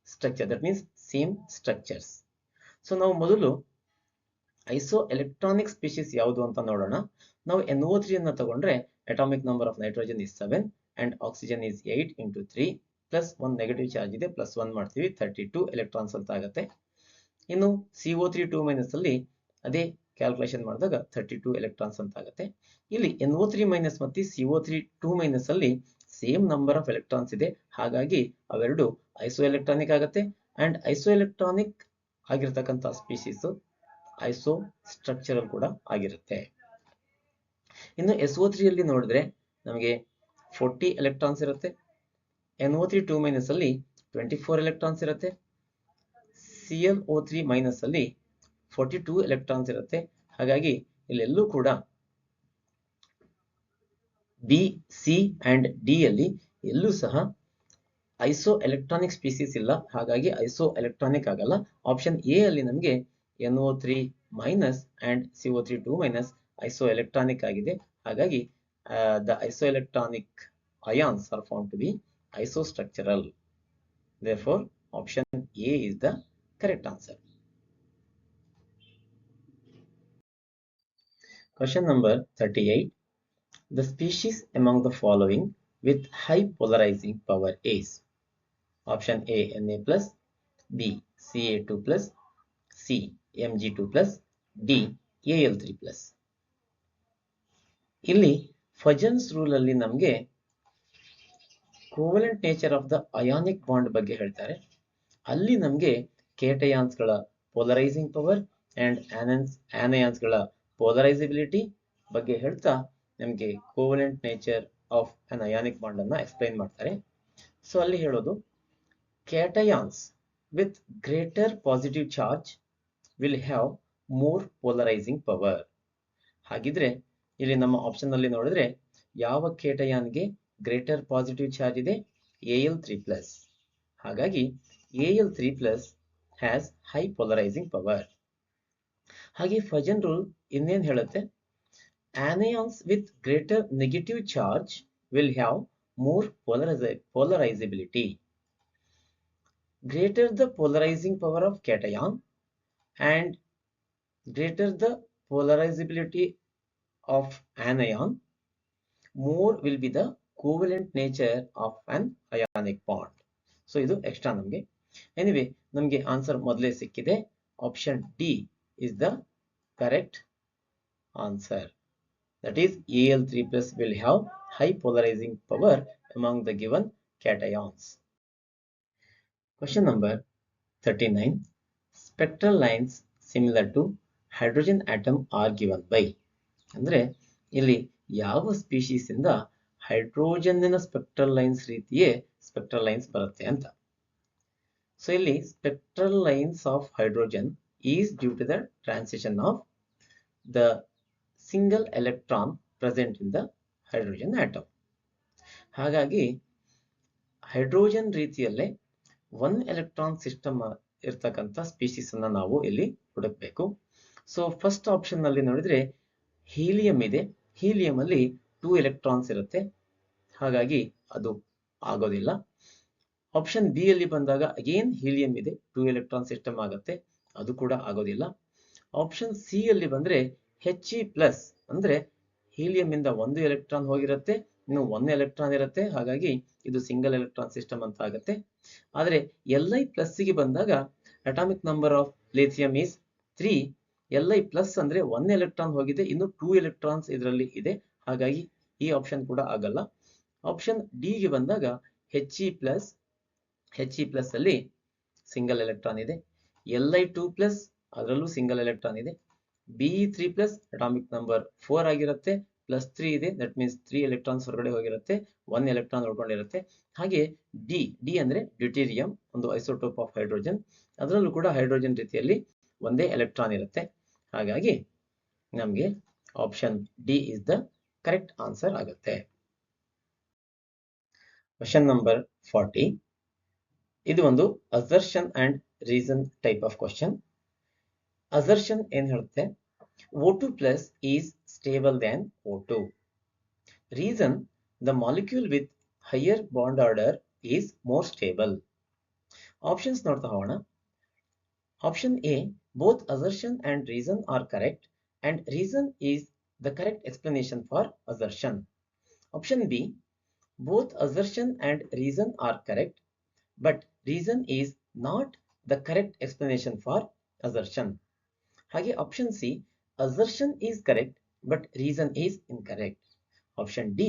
structure, that means same structures. So ನಾವು ಮೊದಲು ಐಸೋ ಎಲೆಕ್ಟ್ರಾನಿಕ್ ಸ್ಪೀಶೀಸ್ ಯಾವುದು ಅಂತ ನೋಡೋಣ. ನಾವು NO3 ಅನ್ನು ತಗೊಂಡ್ರೆ atomic number of nitrogen is 7 and oxygen is 8 into 3 plus 1 negative charge ಇದೆ, ಪ್ಲಸ್ 1 ಮಾಡ್ತೀವಿ, 32 ಎಲೆಕ್ಟ್ರಾನ್ಸ್ ಅಂತ ಆಗುತ್ತೆ. ಇನ್ನು CO3 2- ಅಲ್ಲಿ ಅದೇ ಕ್ಯಾಲ್ಕುಲೇಷನ್ ಮಾಡಿದಾಗ 32 ಎಲೆಕ್ಟ್ರಾನ್ಸ್ ಅಂತ ಆಗುತ್ತೆ. ಇಲ್ಲಿ NO3- ಮತ್ತು CO3 2- ಅಲ್ಲಿ ಸೇಮ್ ನಂಬರ್ ಆಫ್ ಎಲೆಕ್ಟ್ರಾನ್ಸ್ ಇದೆ, ಹಾಗಾಗಿ ಅವೆರಡು ಐಸೋ ಎಲೆಕ್ಟ್ರಾನಿಕ್ ಆಗುತ್ತೆ. ಅಂಡ್ ಐಸೋ ಎಲೆಕ್ಟ್ರಾನಿಕ್ ಆಗಿರ್ತಕ್ಕಂಥ ಸ್ಪೀಶೀಸ್ ಐಸೋ ಸ್ಟ್ರಕ್ಚರಲ್ ಕೂಡ ಆಗಿರುತ್ತೆ. ಇನ್ನು SO3 ಅಲ್ಲಿ ನೋಡಿದ್ರೆ ನಮಗೆ 40 ಎಲೆಕ್ಟ್ರಾನ್ಸ್ ಇರುತ್ತೆ. NO3 2- ಅಲ್ಲಿ 24 ಎಲೆಕ್ಟ್ರಾನ್ಸ್ ಇರುತ್ತೆ. ClO3- ಅಲ್ಲಿ 42 ಎಲೆಕ್ಟ್ರಾನ್ಸ್ ಇರುತ್ತೆ. ಹಾಗಾಗಿ ಇಲ್ಲೆಲ್ಲೂ ಕೂಡ B, C ಅಂಡ್ D ಅಲ್ಲಿ ಎಲ್ಲೂ ಸಹ ಐಸೋ ಎಲೆಕ್ಟ್ರಾನಿಕ್ ಸ್ಪೀಸೀಸ್ ಇಲ್ಲ, ಹಾಗಾಗಿ ಐಸೋ ಎಲೆಕ್ಟ್ರಾನಿಕ್ ಆಗಲ್ಲ. ಆಪ್ಷನ್ ಎ ಅಲ್ಲಿ ನಮಗೆ NO3- and CO3 2- iso electronic ಆಗಿದೆ, ಹಾಗಾಗಿ the isoelectronic ions are found to be isostructural. Therefore, option A is the correct answer. Question number 38. The species among the following with high polarizing power is option A Na+, B Ca2+, C Mg2+, D Al3+. ಇಲ್ಲಿ ಫಜನ್ಸ್ ರೂಲ್ ಅಲ್ಲಿ ನಮಗೆ covalent nature of the ionic bond ಬಗ್ಗೆ ಹೇಳ್ತಾರೆ. ಅಲ್ಲಿ ನಮಗೆ ಕೇಟಯಾನ್ಸ್ ಗಳ ಪೋಲರೈಸಿಂಗ್ ಪವರ್ ಅಂಡ್ ಆನಯಾನ್ಸ್ ಗಳ ಪೋಲರೈಸಿಬಿಲಿಟಿ ಬಗ್ಗೆ ಹೇಳ್ತಾ ನಮಗೆ covalent nature of an ionic bond ಅನ್ನ ಎಕ್ಸ್ಪ್ಲೈನ್ ಮಾಡ್ತಾರೆ. ಸೊ ಅಲ್ಲಿ ಹೇಳೋದು cations with greater positive charge will have more polarising power. ಹಾಗಿದ್ರೆ ಇಲ್ಲಿ ನಮ್ಮ ಆಪ್ಷನ್ ಅಲ್ಲಿ ನೋಡಿದ್ರೆ ಯಾವ ಕೇಟಯಾನ್ಗೆ ಗ್ರೇಟರ್ ಪಾಸಿಟಿವ್ ಚಾರ್ಜ್ ಇದೆ? Al3+. ಹಾಗಾಗಿ Al3+ has high polarising power. ಹಾಗೆ ಫಜನ್ ರೂಲ್ ಇನ್ನೇನು ಹೇಳುತ್ತೆ? Anions with greater negative charge will have more polarizability. Greater the polarizing power of cation and greater the polarizability of anion, more will be the covalent nature of an ionic bond. So ಇದು ಎಕ್ಸ್ಟ್ರಾ ನಮಗೆ. ಎನಿವೆ ನಮಗೆ ಆನ್ಸರ್ ಮೊದಲೇ ಸಿಕ್ಕಿದೆ. Option D is the correct answer. That is Al3+ will have high polarizing power among the given cations. Question number 39. Spectral lines similar to hydrogen atom are given by. ಅಂದ್ರೆ ಇಲ್ಲಿ ಯಾವ ಸ್ಪೀಶೀಸ್ ಇಂದ ಹೈಡ್ರೋಜನ್ನಿನ ಸ್ಪೆಕ್ಟ್ರಲ್ ಲೈನ್ಸ್ ರೀತಿಯೇ ಸ್ಪೆಕ್ಟ್ರಲ್ ಲೈನ್ಸ್ ಬರುತ್ತೆ ಅಂತ. ಸೊ ಇಲ್ಲಿ spectral lines of hydrogen is due to the transition of the single electron present in the hydrogen atom. ಹಾಗಾಗಿ ಹೈಡ್ರೋಜನ್ ರೀತಿಯಲ್ಲೇ 1 ಎಲೆಕ್ಟ್ರಾನ್ ಸಿಸ್ಟಮ್ ಇರ್ತಕ್ಕಂಥ ಸ್ಪೀಶೀಸ್ ಅನ್ನ ನಾವು ಇಲ್ಲಿ ಹುಡುಕಬೇಕು. ಸೊ ಫಸ್ಟ್ ಆಪ್ಷನ್ ನಲ್ಲಿ ನೋಡಿದ್ರೆ ಹೀಲಿಯಂ ಇದೆ. ಹೀಲಿಯಂ ಅಲ್ಲಿ 2 ಎಲೆಕ್ಟ್ರಾನ್ಸ್ ಇರುತ್ತೆ, ಹಾಗಾಗಿ ಅದು ಆಗೋದಿಲ್ಲ. ಆಪ್ಷನ್ ಬಿ ಅಲ್ಲಿ ಬಂದಾಗ ಅಗೇನ್ ಹೀಲಿಯಂ ಇದೆ, 2 ಎಲೆಕ್ಟ್ರಾನ್ ಸಿಸ್ಟಮ್ ಆಗುತ್ತೆ, ಅದು ಕೂಡ ಆಗೋದಿಲ್ಲ. ಆಪ್ಷನ್ ಸಿ ಅಲ್ಲಿ ಬಂದ್ರೆ He+ ಅಂದ್ರೆ ಹೀಲಿಯಂ ಇಂದ 1 ಎಲೆಕ್ಟ್ರಾನ್ ಹೋಗಿರುತ್ತೆ, ಇನ್ನು 1 ಎಲೆಕ್ಟ್ರಾನ್ ಇರುತ್ತೆ, ಹಾಗಾಗಿ ಇದು ಸಿಂಗಲ್ ಎಲೆಕ್ಟ್ರಾನ್ ಸಿಸ್ಟಮ್ ಅಂತ ಆಗುತ್ತೆ. ಆದ್ರೆ Li+ ಗೆ ಬಂದಾಗ atomic number of lithium is 3. Li+ ಅಂದ್ರೆ 1 ಎಲೆಕ್ಟ್ರಾನ್ ಹೋಗಿದೆ, ಇನ್ನು 2 ಎಲೆಕ್ಟ್ರಾನ್ಸ್ ಇದರಲ್ಲಿ ಇದೆ, ಹಾಗಾಗಿ ಈ ಆಪ್ಷನ್ ಕೂಡ ಆಗಲ್ಲ. ಆಪ್ಷನ್ ಡಿ ಗೆ ಬಂದಾಗ He+ ಅಲ್ಲಿ ಸಿಂಗಲ್ ಎಲೆಕ್ಟ್ರಾನ್ ಇದೆ. Li2+ ಅದರಲ್ಲೂ ಸಿಂಗಲ್ ಎಲೆಕ್ಟ್ರಾನ್ ಇದೆ. Be3+ ಅಟಾಮಿಕ್ ನಂಬರ್ 4 ಆಗಿರುತ್ತೆ, +3 ಇದೆ, ದಟ್ ಮೀನ್ಸ್ 3 ಎಲೆಕ್ಟ್ರಾನ್ಸ್ ಹೊರಗಡೆ ಹೋಗಿರುತ್ತೆ, 1 ಎಲೆಕ್ಟ್ರಾನ್ ಉಳ್ಕೊಂಡಿರುತ್ತೆ. ಹಾಗೆ ಡಿ ಅಂದ್ರೆ ಡ್ಯೂಟೀರಿಯಂ, ಒಂದು ಐಸೋಟೋಪ್ ಆಫ್ ಹೈಡ್ರೋಜನ್, ಅದರಲ್ಲೂ ಕೂಡ ಹೈಡ್ರೋಜನ್ ರೀತಿಯಲ್ಲಿ ಒಂದೇ ಎಲೆಕ್ಟ್ರಾನ್ ಇರುತ್ತೆ. ಹಾಗಾಗಿ ನಮಗೆ option D is the correct answer ಆಗುತ್ತೆ. Question number 40. ಇದು ಒಂದು assertion and reason type of question. Assertion ಏನ್ ಹೇಳುತ್ತೆ? O2+ is stable than O2. Reason, the molecule with higher bond order is more stable. Options ನೋಡ್ತಾ ಹೋಗೋಣ. Option A, both assertion and reason are correct, and reason is the correct explanation for assertion. Option B, both assertion and reason are correct, but reason is not the correct explanation for assertion. ಹಾಗೆ option C, assertion is correct, but reason is incorrect. Option D,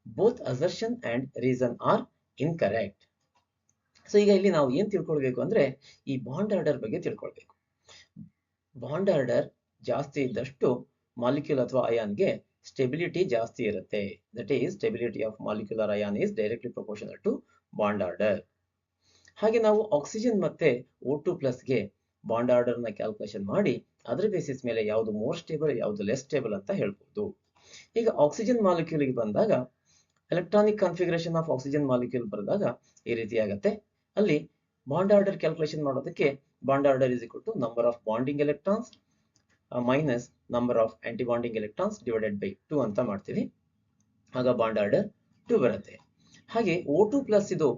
both assertion and reason are incorrect. So ಈಗ ಇಲ್ಲಿ ನಾವು ಏನ್ ತಿಳ್ಕೊಳ್ಬೇಕು ಅಂದ್ರೆ ಈ ಬಾಂಡ್ ಆರ್ಡರ್ ಬಗ್ಗೆ ತಿಳ್ಕೊಳ್ಬೇಕು. ಬಾಂಡ್ ಆರ್ಡರ್ ಜಾಸ್ತಿ ಇದ್ದಷ್ಟು ಮಾಲಿಕ್ಯೂಲ್ ಅಥವಾ ಅಯಾನ್ಗೆ ಸ್ಟೆಬಿಲಿಟಿ ಜಾಸ್ತಿ ಇರುತ್ತೆ. That is stability of molecular ion is directly proportional to bond order. ಹಾಗೆ ನಾವು ಆಕ್ಸಿಜನ್ ಮತ್ತೆ O2+ ಗೆ ಬಾಂಡ್ ಆರ್ಡರ್ ನ ಕ್ಯಾಲ್ಕುಲೇಷನ್ ಮಾಡಿ ಅದರ ಬೇಸಿಸ್ ಮೇಲೆ ಯಾವುದು ಮೋರ್ ಸ್ಟೇಬಲ್ ಯಾವುದು ಲೆಸ್ ಸ್ಟೇಬಲ್ ಅಂತ ಹೇಳ್ಬೋದು. ಈಗ ಆಕ್ಸಿಜನ್ ಮಾಲಿಕ್ಯೂಲ್ ಗೆ ಬಂದಾಗ electronic configuration of oxygen molecule ಬರೆದಾಗ ಈ ರೀತಿ ಆಗುತ್ತೆ. ಅಲ್ಲಿ ಬಾಂಡ್ ಆರ್ಡರ್ ಕ್ಯಾಲ್ಕುಲೇಷನ್ ಮಾಡೋದಕ್ಕೆ bond order is equal to number of bonding electrons minus number of anti bonding electrons divided by 2 ಅಂತ ಮಾಡ್ತೀವಿ. ಆಗ ಬಾಂಡ್ ಆರ್ಡರ್ 2 ಬರುತ್ತೆ. ಹಾಗೆ O2+ ಇದು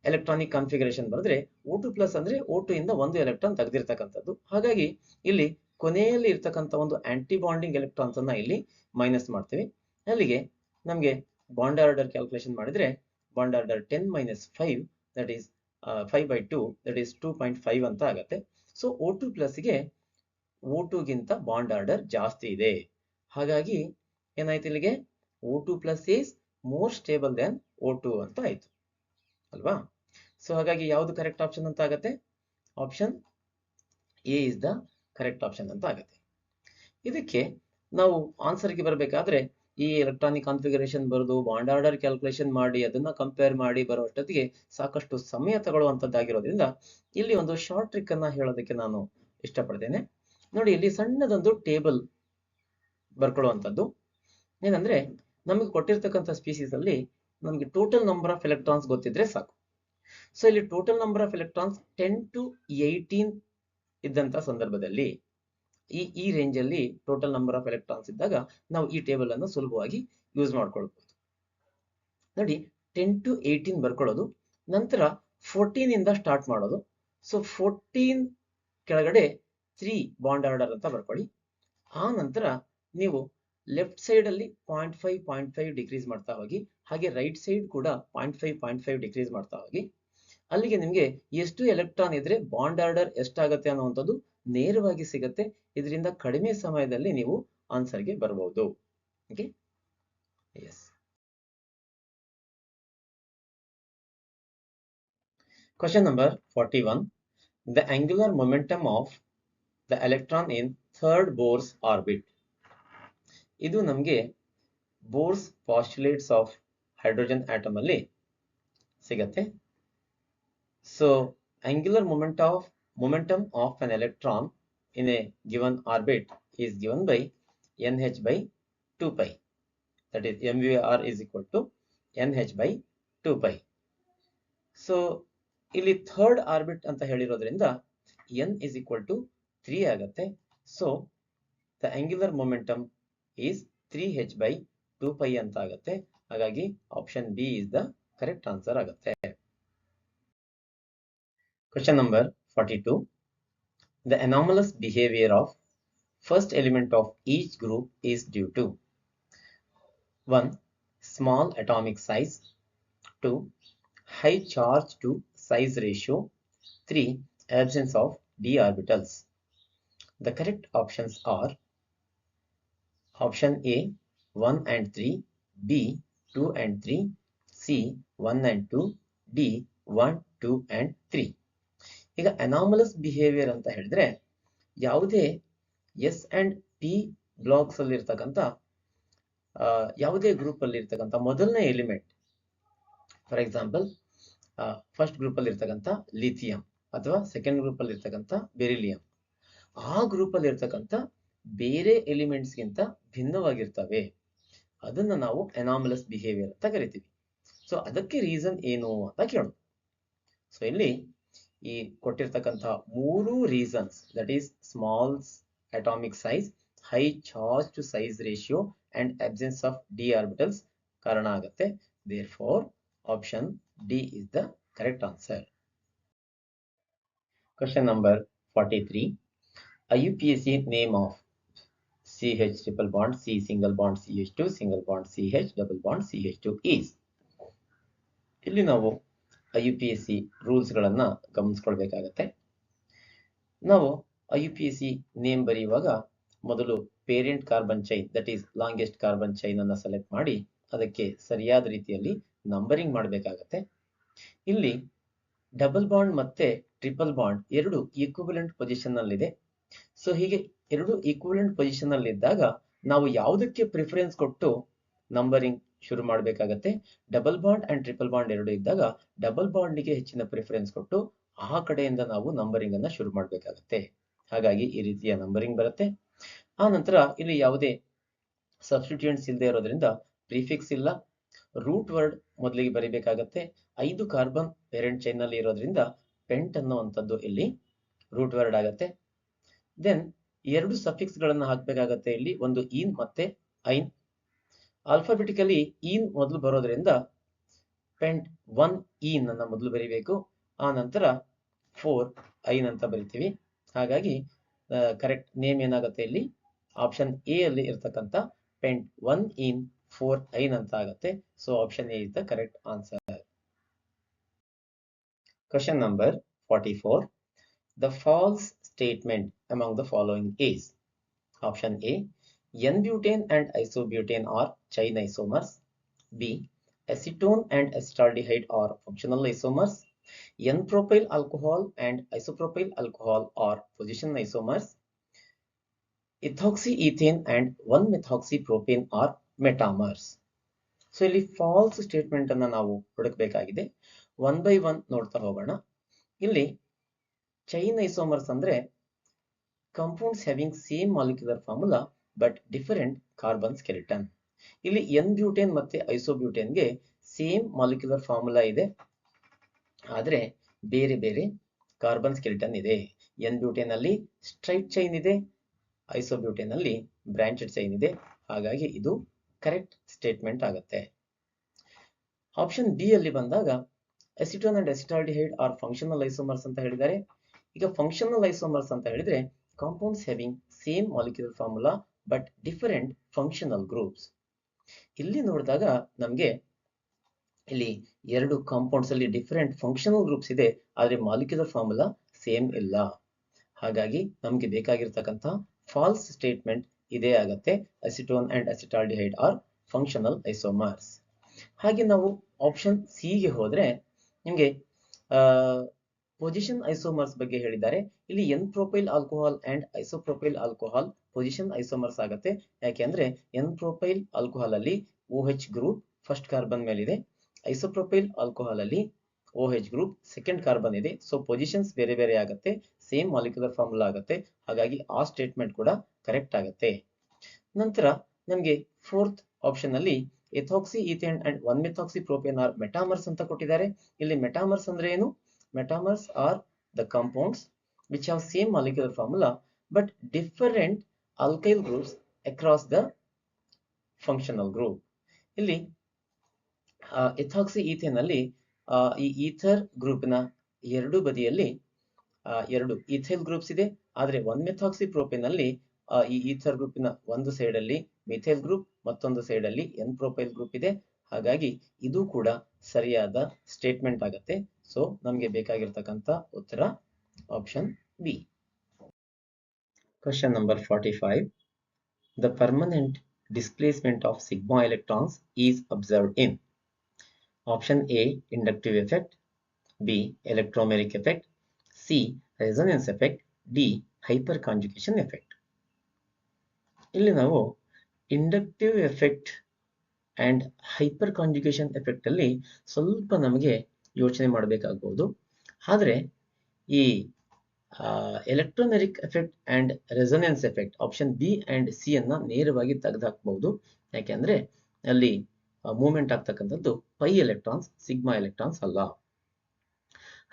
ಎಲೆಕ್ಟ್ರಾನಿಕ್ ಕಾನ್ಫಿಗರೇಷನ್ ಬರೆದ್ರೆ O2+ ಅಂದ್ರೆ O2 ಇಂದ ಒಂದು ಎಲೆಕ್ಟ್ರಾನ್ ತೆಗೆದಿರ್ತಕ್ಕಂಥದ್ದು. ಹಾಗಾಗಿ ಇಲ್ಲಿ ಕೊನೆಯಲ್ಲಿ ಇರ್ತಕ್ಕಂಥ ಒಂದು ಆಂಟಿ ಬಾಂಡಿಂಗ್ ಎಲೆಕ್ಟ್ರಾನ್ಸ್ ಅನ್ನ ಇಲ್ಲಿ ಮೈನಸ್ ಮಾಡ್ತೀವಿ. ಅಲ್ಲಿಗೆ ನಮಗೆ ಬಾಂಡ್ ಆರ್ಡರ್ ಕ್ಯಾಲ್ಕುಲೇಷನ್ ಮಾಡಿದ್ರೆ bond order 10 - 5 that is 5/2 that is 2.5 ಅಂತ ಆಗುತ್ತೆ. ಸೊ O2+ ಗೆ O2 ಗಿಂತ ಬಾಂಡ್ ಆರ್ಡರ್ ಜಾಸ್ತಿ ಇದೆ. ಹಾಗಾಗಿ ಏನಾಯ್ತು ಇಲ್ಲಿಗೆ O2+ is more stable then O2 ಅಂತ ಆಯ್ತು ಅಲ್ವಾ. ಸೊ ಹಾಗಾಗಿ ಯಾವುದು ಕರೆಕ್ಟ್ ಆಪ್ಷನ್ ಅಂತ ಆಗುತ್ತೆ? Option A is the correct option ಅಂತ ಆಗುತ್ತೆ. ಇದಕ್ಕೆ ನಾವು ಆನ್ಸರ್ಗೆ ಬರಬೇಕಾದ್ರೆ ಈ ಎಲೆಕ್ಟ್ರಾನಿಕ್ ಕಾನ್ಫಿಗರೇಷನ್ ಬರೆದು ಬಾಂಡ್ ಆರ್ಡರ್ ಕ್ಯಾಲ್ಕುಲೇಷನ್ ಮಾಡಿ ಅದನ್ನ ಕಂಪೇರ್ ಮಾಡಿ ಬರುವಷ್ಟೊತ್ತಿಗೆ ಸಾಕಷ್ಟು ಸಮಯ ತಗೊಳ್ಳುವಂತದ್ದಾಗಿರೋದ್ರಿಂದ ಇಲ್ಲಿ ಒಂದು ಶಾರ್ಟ್ ಟ್ರಿಕ್ ಅನ್ನ ಹೇಳೋದಕ್ಕೆ ನಾನು ಇಷ್ಟಪಡ್ತೇನೆ. ನೋಡಿ, ಇಲ್ಲಿ ಸಣ್ಣದೊಂದು ಟೇಬಲ್ ಬರ್ಕೊಳ್ಳುವಂಥದ್ದು ಏನಂದ್ರೆ ನಮಗೆ ಕೊಟ್ಟಿರ್ತಕ್ಕಂಥ ಸ್ಪೀಸೀಸ್ ಅಲ್ಲಿ ನಮಗೆ ಟೋಟಲ್ ನಂಬರ್ ಆಫ್ ಎಲೆಕ್ಟ್ರಾನ್ಸ್ ಗೊತ್ತಿದ್ರೆ ಸಾಕು. ಸೊ ಇಲ್ಲಿ total number of electrons 10 to 18 ಇದ್ದಂತ ಸಂದರ್ಭದಲ್ಲಿ ಈ ರೇಂಜ್ ಅಲ್ಲಿ ಟೋಟಲ್ ನಂಬರ್ ಆಫ್ ಎಲೆಕ್ಟ್ರಾನ್ಸ್ ಇದ್ದಾಗ ನಾವು ಈ ಟೇಬಲ್ ಅನ್ನು ಸುಲಭವಾಗಿ ಯೂಸ್ ಮಾಡ್ಕೊಳ್ಬಹುದು. ನೋಡಿ, 10 to 18 ಬರ್ಕೊಳ್ಳೋದು, ನಂತರ 14 ಇಂದ ಸ್ಟಾರ್ಟ್ ಮಾಡೋದು. ಸೊ 14 ಕೆಳಗಡೆ 3 ಬಾಂಡ್ ಆರ್ಡರ್ ಅಂತ ಬರ್ಕೊಳ್ಳಿ. ಆ ನಂತರ ನೀವು ಲೆಫ್ಟ್ ಸೈಡ್ ಅಲ್ಲಿ 0.5 ಡಿಕ್ರೀಸ್ ಮಾಡ್ತಾ ಹೋಗಿ, ಹಾಗೆ ರೈಟ್ ಸೈಡ್ ಕೂಡ 0.5 ಡಿಕ್ರೀಸ್ ಮಾಡ್ತಾ ಹೋಗಿ. ಅಲ್ಲಿಗೆ ನಿಮಗೆ ಎಷ್ಟು ಎಲೆಕ್ಟ್ರಾನ್ ಇದ್ರೆ ಬಾಂಡ್ ಆರ್ಡರ್ ಎಷ್ಟಾಗತ್ತೆ ಅನ್ನುವಂಥದ್ದು ನೇರವಾಗಿ ಸಿಗತ್ತೆ. ಇದರಿಂದ ಕಡಿಮೆ ಸಮಯದಲ್ಲಿ ನೀವು ಆನ್ಸರ್ಗೆ ಬರಬಹುದು. Okay, yes. Question number 41. The angular momentum of the electron in third Bohr's orbit. ಇದು ನಮಗೆ Bohr's postulates of hydrogen atom ಅಲ್ಲಿ ಸಿಗತ್ತೆ. So angular momentum of an electron in a given orbit is given by nh/2π. That is mvr is equal to nh/2π. So ಇಲ್ಲಿ ಥರ್ಡ್ ಆರ್ಬಿಟ್ ಅಂತ ಹೇಳಿರೋದ್ರಿಂದ n is equal to 3 ಆಗುತ್ತೆ. So the angular momentum is 3h/2π ಅಂತ ಆಗುತ್ತೆ. ಹಾಗಾಗಿ option B is the correct answer ಆಗುತ್ತೆ. Question number 42. The anomalous behavior of first element of each group is due to 1. Small atomic size, 2. High charge to size ratio, 3. Absence of d orbitals. The correct options are option A 1 and 3, B 2 and 3, C 1 and 2, D 1, 2 and 3. ಈಗ ಅನಾಮಲಸ್ ಬಿಹೇವಿಯರ್ ಅಂತ ಹೇಳಿದ್ರೆ ಯಾವುದೇ ಎಸ್ ಅಂಡ್ ಪಿ ಬ್ಲಾಕ್ಸ್ ಅಲ್ಲಿ ಇರ್ತಕ್ಕಂಥ ಯಾವುದೇ ಗ್ರೂಪ್ ಅಲ್ಲಿ ಇರ್ತಕ್ಕಂಥ ಮೊದಲನೇ element, for example first group ಅಲ್ಲಿ ಇರ್ತಕ್ಕಂಥ ಲಿಥಿಯಂ ಅಥವಾ ಸೆಕೆಂಡ್ ಗ್ರೂಪ್ ಅಲ್ಲಿ ಇರ್ತಕ್ಕಂಥ ಬೆರಿಲಿಯಂ, ಆ ಗ್ರೂಪ್ ಅಲ್ಲಿ ಇರ್ತಕ್ಕಂಥ ಬೇರೆ ಎಲಿಮೆಂಟ್ಸ್ ಗಿಂತ ಭಿನ್ನವಾಗಿರ್ತವೆ. ಅದನ್ನ ನಾವು ಅನಾಮಲಸ್ ಬಿಹೇವಿಯರ್ ಅಂತ ಕರಿತೀವಿ. ಸೊ ಅದಕ್ಕೆ ರೀಸನ್ ಏನು ಅಂತ ಕೇಳೋದು. ಸೊ ಇಲ್ಲಿ ಈ ಕೊಟ್ಟಿರ್ತಕ್ಕಂಥ 3 reasons, that is small atomic size, high charge to size ratio and absence of d orbitals ಕಾರಣ ಆಗುತ್ತೆ. therefore option D is the correct answer. Question number 43. IUPAC name of CH triple bond C single bond CH2 single bond CH double bond CH2 is. ಇಲ್ಲಿ ನಾವು IUPAC ರೂಲ್ಸ್ ಗಳನ್ನ ಗಮನಿಸಿಕೊಳ್ಳಬೇಕಾಗುತ್ತೆ. ನಾವು IUPAC ನೇಮ್ ಬರೆಯುವಾಗ ಮೊದಲು parent carbon chain that is longest carbon chain ಅನ್ನು ಸೆಲೆಕ್ಟ್ ಮಾಡಿ ಅದಕ್ಕೆ ಸರಿಯಾದ ರೀತಿಯಲ್ಲಿ ನಂಬರಿಂಗ್ ಮಾಡಬೇಕಾಗತ್ತೆ. ಇಲ್ಲಿ ಡಬಲ್ ಬಾಂಡ್ ಮತ್ತೆ ಟ್ರಿಪಲ್ ಬಾಂಡ್ ಎರಡು ಈಕ್ವಿವೆಲೆಂಟ್ ಪೊಸಿಷನ್ ನಲ್ಲಿದೆ. ಸೊ ಹೀಗೆ ಎರಡು ಈಕ್ವಿವೆಲೆಂಟ್ ಪೊಸಿಷನ್ ಅಲ್ಲಿ ಇದ್ದಾಗ ನಾವು ಯಾವುದಕ್ಕೆ ಪ್ರಿಫರೆನ್ಸ್ ಕೊಟ್ಟು ನಂಬರಿಂಗ್ ಶುರು ಮಾಡಬೇಕಾಗತ್ತೆ. Double bond and triple bond ಎರಡು ಇದ್ದಾಗ ಡಬಲ್ ಬಾಂಡ್ಗೆ ಹೆಚ್ಚಿನ ಪ್ರಿಫರೆನ್ಸ್ ಕೊಟ್ಟು ಆ ಕಡೆಯಿಂದ ನಾವು ನಂಬರಿಂಗ್ ಅನ್ನ ಶುರು ಮಾಡಬೇಕಾಗತ್ತೆ. ಹಾಗಾಗಿ ಈ ರೀತಿಯ ನಂಬರಿಂಗ್ ಬರುತ್ತೆ. ಆ ನಂತರ ಇಲ್ಲಿ ಯಾವುದೇ ಸಬ್ಸ್ಟಿಟ್ಯೂಯೆಂಟ್ಸ್ ಇಲ್ಲದೆ ಇರೋದ್ರಿಂದ ಪ್ರಿಫಿಕ್ಸ್ ಇಲ್ಲ. ರೂಟ್ ವರ್ಡ್ ಮೊದಲಿಗೆ ಬರೀಬೇಕಾಗತ್ತೆ. 5 ಕಾರ್ಬನ್ ಪೇರೆಂಟ್ ಚೈನ್ ನಲ್ಲಿ ಇರೋದ್ರಿಂದ ಪೆಂಟ್ ಅನ್ನುವಂಥದ್ದು ಇಲ್ಲಿ ರೂಟ್ ವರ್ಡ್ ಆಗುತ್ತೆ. ದೆನ್ ಎರಡು ಸಫಿಕ್ಸ್ ಗಳನ್ನ ಹಾಕಬೇಕಾಗತ್ತೆ. ಇಲ್ಲಿ ಒಂದು ಈನ್ ಮತ್ತೆ ಐನ್. ಆಲ್ಫಾಬೆಟಿಕಲಿ ಈನ್ ಮೊದಲು ಬರೋದ್ರಿಂದ ಪೆಂಟ್ 1 ಈನ್ ಅನ್ನ ಮೊದಲು ಬರೀಬೇಕು. ಆ ನಂತರ 4 ಐನ್ ಅಂತ ಬರಿತೀವಿ. ಹಾಗಾಗಿ ಕರೆಕ್ಟ್ ನೇಮ್ ಏನಾಗುತ್ತೆ ಇಲ್ಲಿ ಆಪ್ಷನ್ ಎ ಅಲ್ಲಿ ಇರ್ತಕ್ಕಂಥ ಪೆಂಟ್ 1 ಈನ್ 4 ಐನ್ ಅಂತ ಆಗುತ್ತೆ. So option A is the correct answer. Question number 44. The false statement among the following is. Option A. N-butane and isobutane are chain isomers. B. Acetone and acetaldehyde are functional isomers. N-propyl alcohol and isopropyl alcohol are position isomers. Ethoxyethane and 1-methoxypropane are metamers. So ಇಲ್ಲಿ ಫಾಲ್ಸ್ ಸ್ಟೇಟ್ಮೆಂಟ್ ಅನ್ನ ನಾವು ಹುಡುಕಬೇಕಾಗಿದೆ. ಒನ್ ಬೈ ಒನ್ ನೋಡ್ತಾ ಹೋಗೋಣ. ಇಲ್ಲಿ ಚೈನ್ ಐಸೋಮರ್ಸ್ ಅಂದ್ರೆ compounds having same molecular formula but different carbon skeleton. ಇಲ್ಲಿ ಎನ್ ಬ್ಯೂಟೇನ್ ಮತ್ತೆ ಐಸೋಬ್ಯೂಟೇನ್ಗೆ ಸೇಮ್ ಮಾಲಿಕ್ಯುಲರ್ ಫಾರ್ಮುಲಾ ಇದೆ, ಆದ್ರೆ ಬೇರೆ ಬೇರೆ ಕಾರ್ಬನ್ ಸ್ಕೆಲಿಟನ್ ಇದೆ. ಎನ್ ಬ್ಯೂಟೇನ್ ಅಲ್ಲಿ ಸ್ಟ್ರೈಟ್ ಚೈನ್ ಇದೆ, ಐಸೋಬ್ಯೂಟೇನ್ ಅಲ್ಲಿ ಬ್ರಾಂಚೆಡ್ ಚೈನ್ ಇದೆ. ಹಾಗಾಗಿ ಇದು ಕರೆಕ್ಟ್ ಸ್ಟೇಟ್ಮೆಂಟ್ ಆಗುತ್ತೆ. ಆಪ್ಷನ್ ಬಿ ಅಲ್ಲಿ ಬಂದಾಗ acetone and acetaldehyde are functional isomers ಅಂತ ಹೇಳಿದ್ದಾರೆ. ಈಗ ಫಂಕ್ಷನಲ್ ಐಸೋಮರ್ಸ್ ಅಂತ ಹೇಳಿದ್ರೆ compounds having same molecular formula but different functional groups. ಇಲ್ಲಿ ನೋಡಿದಾಗ ನಮಗೆ ಇಲ್ಲಿ ಎರಡು ಕಾಂಪೌಂಡ್ಸ್ ಅಲ್ಲಿ ಡಿಫರೆಂಟ್ ಫಂಕ್ಷನಲ್ ಗ್ರೂಪ್ಸ್ ಇದೆ, ಆದ್ರೆ ಮಾಲಿಕ್ಯುಲರ್ ಫಾರ್ಮುಲಾ ಸೇಮ್ ಇಲ್ಲ. ಹಾಗಾಗಿ ನಮಗೆ ಬೇಕಾಗಿರ್ತಕ್ಕಂಥ ಫಾಲ್ಸ್ ಸ್ಟೇಟ್ಮೆಂಟ್ ಇದೇ ಆಗತ್ತೆ. Acetone and acetaldehyde are functional isomers. ಹಾಗೆ ನಾವು ಆಪ್ಷನ್ ಸಿ ಗೆ ಹೋದ್ರೆ ನಿಮಗೆ ಪೊಸಿಷನ್ ಐಸೋಮರ್ಸ್ ಬಗ್ಗೆ ಹೇಳಿದ್ದಾರೆ. ಇಲ್ಲಿ N propyl alcohol and isopropyl alcohol position isomers ಆಗುತ್ತೆ. ಯಾಕೆಂದ್ರೆ ಎನ್ ಪ್ರೊಪೈಲ್ ಆಲ್ಕೋಹಾಲ್ ಅಲ್ಲಿ OH ಗ್ರೂಪ್ ಫಸ್ಟ್ ಕಾರ್ಬನ್ ಮೇಲಿದೆ, ಐಸೋಪ್ರೊಪೈಲ್ ಆಲ್ಕೋಹಾಲ್ ಅಲ್ಲಿ OH ಗ್ರೂಪ್ ಸೆಕೆಂಡ್ ಕಾರ್ಬನ್ ಇದೆ. ಸೊ ಪೊಸಿಷನ್ಸ್ ಬೇರೆ ಬೇರೆ ಆಗುತ್ತೆ, ಸೇಮ್ ಮಾಲಿಕ್ಯುಲರ್ ಫಾರ್ಮುಲಾ ಆಗುತ್ತೆ. ಹಾಗಾಗಿ ಆ ಸ್ಟೇಟ್ಮೆಂಟ್ ಕೂಡ ಕರೆಕ್ಟ್ ಆಗುತ್ತೆ. ನಂತರ ನಮಗೆ ಫೋರ್ತ್ ಆಪ್ಷನ್ ಅಲ್ಲಿ ethoxy ethane and 1-methoxypropane are metamers ಅಂತ ಕೊಟ್ಟಿದ್ದಾರೆ. ಇಲ್ಲಿ ಮೆಟಾಮರ್ಸ್ ಅಂದ್ರೆ ಏನು? Metamers are the compounds which have same molecular formula but different alkyl groups across the functional group. ಇಲ್ಲಿ ಎಥಾಕ್ಸಿ ಈಥೇನ್ ಅಲ್ಲಿ ಈ ಈಥರ್ ಗ್ರೂಪ್ನ ಎರಡು ಬದಿಯಲ್ಲಿ ಎರಡು ಈಥೈಲ್ ಗ್ರೂಪ್ಸ್ ಇದೆ, ಆದ್ರೆ 1-methoxypropane ಅಲ್ಲಿ ಈ ಈಥರ್ ಗ್ರೂಪಿನ ಒಂದು ಸೈಡ್ ಅಲ್ಲಿ ಮಿಥೈಲ್ ಗ್ರೂಪ್, ಮತ್ತೊಂದು ಸೈಡ್ ಅಲ್ಲಿ ಎನ್ ಪ್ರೊಪೈಲ್ ಗ್ರೂಪ್ ಇದೆ. ಹಾಗಾಗಿ ಇದು ಕೂಡ ಸರಿಯಾದ ಸ್ಟೇಟ್ಮೆಂಟ್ ಆಗುತ್ತೆ. ಸೊ ನಮಗೆ ಬೇಕಾಗಿರ್ತಕ್ಕಂಥ ಉತ್ತರ option B. Question number 45. The permanent displacement of sigma electrons is observed in. Option A. Inductive effect. B. Electromeric effect. C. Resonance effect. D. Hyperconjugation effect. ಇಲ್ಲಿ ನಾವು inductive effect and hyperconjugation effect ಅಲ್ಲಿ ಸ್ವಲ್ಪ ನಮಗೆ ಯೋಚನೆ ಮಾಡಬೇಕಾಗಬಹುದು. ಆದ್ರೆ ಈ electromeric effect and resonance effect option B and C ಅನ್ನ ನೇರವಾಗಿ ತೆಗೆದುಹಾಕಬಹುದು. ಯಾಕೆಂದ್ರೆ ಅಲ್ಲಿ ಮೂವ್ಮೆಂಟ್ ಆಗ್ತಕ್ಕಂಥದ್ದು ಪೈ ಎಲೆಕ್ಟ್ರಾನ್ಸ್, ಸಿಗ್ಮಾ ಎಲೆಕ್ಟ್ರಾನ್ಸ್ ಅಲ್ಲ.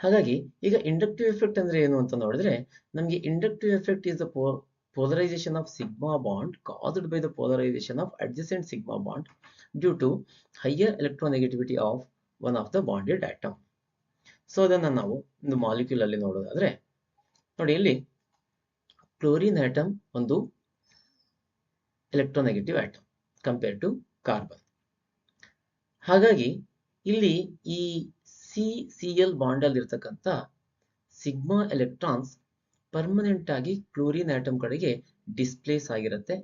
ಹಾಗಾಗಿ ಈಗ ಇಂಡಕ್ಟಿವ್ ಎಫೆಕ್ಟ್ ಅಂದ್ರೆ ಏನು ಅಂತ ನೋಡಿದ್ರೆ ನಮಗೆ inductive effect is the polarization of sigma bond caused by the polarization of adjacent sigma bond due to higher electronegativity of one of the bonded atom. So ಅದನ್ನು ನಾವು ಒಂದು ಮಾಲಿಕ್ಯೂಲ್ ಅಲ್ಲಿ ನೋಡೋದಾದ್ರೆ ನೋಡಿ, ಇಲ್ಲಿ ಕ್ಲೋರಿನ್ ಆಟಮ್ ಒಂದು electronegative atom compare to carbon. ಹಾಗಾಗಿ ಇಲ್ಲಿ ಈ CCl ಬಾಂಡ್ ಅಲ್ಲಿ ಇರ್ತಕ್ಕಂಥ ಸಿಗ್ಮಾ ಎಲೆಕ್ಟ್ರಾನ್ಸ್ ಪರ್ಮನೆಂಟ್ ಆಗಿ ಕ್ಲೋರಿನ್ ಆಟಮ್ ಕಡೆಗೆ ಡಿಸ್ಪ್ಲೇಸ್ ಆಗಿರುತ್ತೆ.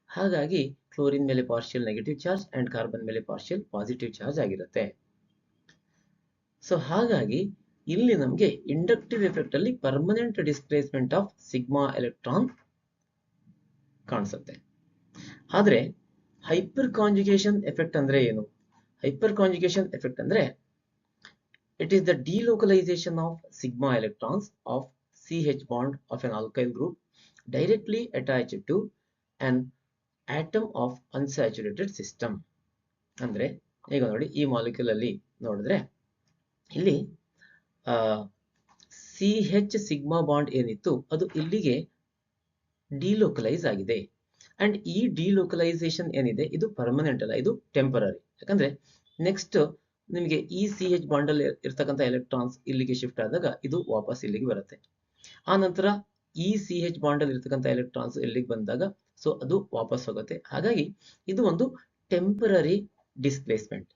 ಹಾಗಾಗಿ ಕ್ಲೋರಿನ್ ಮೇಲೆ partial negative charge and carbon ಮೇಲೆ ಪಾರ್ಷಿಯಲ್ ಪಾಸಿಟಿವ್ ಚಾರ್ಜ್ ಆಗಿರುತ್ತೆ. ಸೊ ಹಾಗಾಗಿ ಇಲ್ಲಿ ನಮಗೆ ಇಂಡಕ್ಟಿವ್ ಎಫೆಕ್ಟ್ ಅಲ್ಲಿ permanent displacement of sigma electron ಕಾಣಿಸುತ್ತೆ. ಆದ್ರೆ ಹೈಪರ್ ಕಾಂಜುಗೇಷನ್ ಎಫೆಕ್ಟ್ ಅಂದ್ರೆ ಏನು? ಹೈಪರ್ ಕಾಂಜುಗೇಷನ್ ಎಫೆಕ್ಟ್ ಅಂದ್ರೆ it is the delocalisation of sigma electrons of CH bond of an alkyl group directly attached to an atom of unsaturated system. ಅಂದ್ರೆ ಈಗ ನೋಡಿ, ಈ ಮಾಲಿಕ್ಯೂಲ್ ಅಲ್ಲಿ ನೋಡಿದ್ರೆ ಇಲ್ಲಿ CH ಸಿಗ್ಮಾ ಬಾಂಡ್ ಏನಿತ್ತು ಅದು ಇಲ್ಲಿಗೆ ಡಿಲೋಕಲೈಸ್ ಆಗಿದೆ. ಅಂಡ್ ಈ ಡಿಲೋಕಲೈಸೇಷನ್ ಏನಿದೆ ಇದು ಪರ್ಮನೆಂಟ್ ಅಲ್ಲ, ಇದು ಟೆಂಪರರಿ. ಯಾಕಂದ್ರೆ ನೆಕ್ಸ್ಟ್ ನಿಮಗೆ ಈ CH ಬಾಂಡ್ ಅಲ್ಲಿ ಇರ್ತಕ್ಕಂಥ ಎಲೆಕ್ಟ್ರಾನ್ಸ್ ಇಲ್ಲಿಗೆ ಶಿಫ್ಟ್ ಆದಾಗ ಇದು ವಾಪಸ್ ಇಲ್ಲಿಗೆ ಬರುತ್ತೆ. ಆ ನಂತರ ಈ CH ಬಾಂಡ್ ಅಲ್ಲಿ ಇರ್ತಕ್ಕಂಥ ಎಲೆಕ್ಟ್ರಾನ್ಸ್ ಇಲ್ಲಿಗೆ ಬಂದಾಗ ಸೊ ಅದು ವಾಪಸ್ ಹೋಗುತ್ತೆ. ಹಾಗಾಗಿ ಇದು ಒಂದು ಟೆಂಪರರಿ ಡಿಸ್ಪ್ಲೇಸ್ಮೆಂಟ್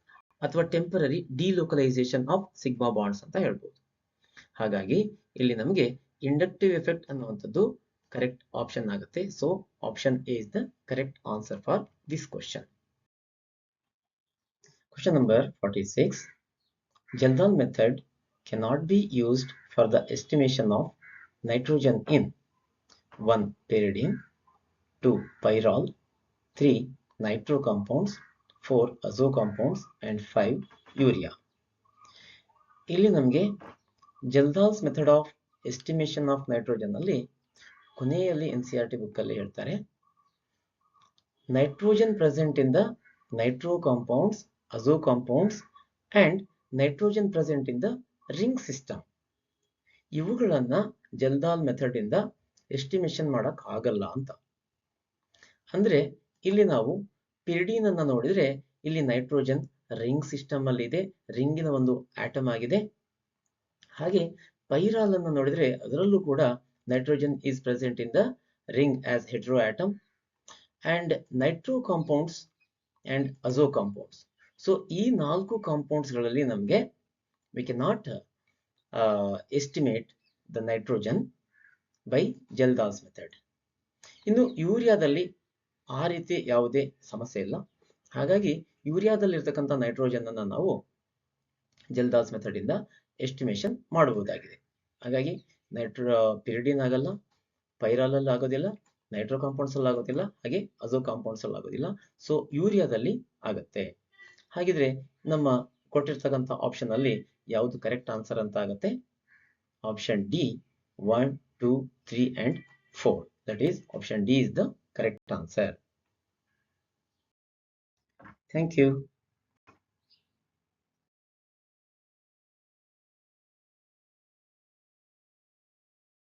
ಅಥವಾ temporary delocalisation of sigma bonds ಅಂತ ಹೇಳ್ಬೋದು. ಹಾಗಾಗಿ ಇಲ್ಲಿ ನಮಗೆ ಇಂಡಕ್ಟಿವ್ ಎಫೆಕ್ಟ್ ಅನ್ನುವಂಥದ್ದು ಕರೆಕ್ಟ್ ಆಪ್ಷನ್ ಆಗುತ್ತೆ. So option A is the correct answer for this question. Question number 46. Jindal method cannot be used for the estimation of nitrogen in 1. pyridine, 2. pyrrole, 3. nitro compounds, 4. azo compounds and 5. urea. ಇಲ್ಲಿ ನಮಗೆ Kjeldahl's method of estimation of nitrogen ಅಲ್ಲಿ ಕೊನೆಯಲ್ಲಿ NCERT ಬುಕ್ ಅಲ್ಲಿ ಹೇಳ್ತಾರೆ, nitrogen present in the nitro compounds, azo compounds and nitrogen present in the ring system. ಇವುಗಳನ್ನ ಜಲ್ದಾಲ್ ಮೆಥಡ್ ಇಂದ ಎಸ್ಟಿಮೇಷನ್ ಮಾಡಕ್ ಆಗಲ್ಲ ಅಂತ. ಅಂದ್ರೆ ಇಲ್ಲಿ ನಾವು ಪಿರಿಡಿನ್ ಅನ್ನ ನೋಡಿದ್ರೆ ಇಲ್ಲಿ ನೈಟ್ರೋಜನ್ ರಿಂಗ್ ಸಿಸ್ಟಮ್ ಅಲ್ಲಿ ಇದೆ, ರಿಂಗಿನ ಒಂದು ಆಟಮ್ ಆಗಿದೆ. ಹಾಗೆ ಪೈರಾಲ್ ಅನ್ನು ನೋಡಿದ್ರೆ ಅದರಲ್ಲೂ ಕೂಡ nitrogen is present in the ring as hetero atom and nitro compounds and azo compounds. So ಈ 4 ಕಾಂಪೌಂಡ್ಸ್ ಗಳಲ್ಲಿ ನಮಗೆ we cannot estimate the nitrogen by Kjeldahl's method. ಇನ್ನು ಯೂರಿಯಾದಲ್ಲಿ ಆ ರೀತಿ ಯಾವುದೇ ಸಮಸ್ಯೆ ಇಲ್ಲ. ಹಾಗಾಗಿ ಯೂರಿಯಾದಲ್ಲಿ ಇರ್ತಕ್ಕಂಥ ನೈಟ್ರೋಜನ್ ಅನ್ನ ನಾವು ಜಲ್ದಾಲ್ಸ್ ಮೆಥಡ್ ಇಂದ ಎಸ್ಟಿಮೇಷನ್ ಮಾಡಬಹುದಾಗಿದೆ. ಹಾಗಾಗಿ ಪಿರಿಡಿನ್ ಆಗಲ್ಲ, ಪೈರಾಲ್ ಅಲ್ಲಿ ಆಗೋದಿಲ್ಲ, ನೈಟ್ರೋ ಕಾಂಪೌಂಡ್ಸ್ ಅಲ್ಲಿ ಆಗೋದಿಲ್ಲ, ಹಾಗೆ ಅಜೋ ಕಾಂಪೌಂಡ್ಸ್ ಅಲ್ಲಿ ಆಗೋದಿಲ್ಲ. ಸೊ ಯೂರಿಯಾದಲ್ಲಿ ಆಗುತ್ತೆ. ಹಾಗಿದ್ರೆ ನಮ್ಮ ಕೊಟ್ಟಿರ್ತಕ್ಕಂಥ ಆಪ್ಷನ್ ಅಲ್ಲಿ ಯಾವುದು ಕರೆಕ್ಟ್ ಆನ್ಸರ್ ಅಂತ ಆಗುತ್ತೆ? Option D 1, 2, 3 and 4. That is option D is the correct answer. Thank you.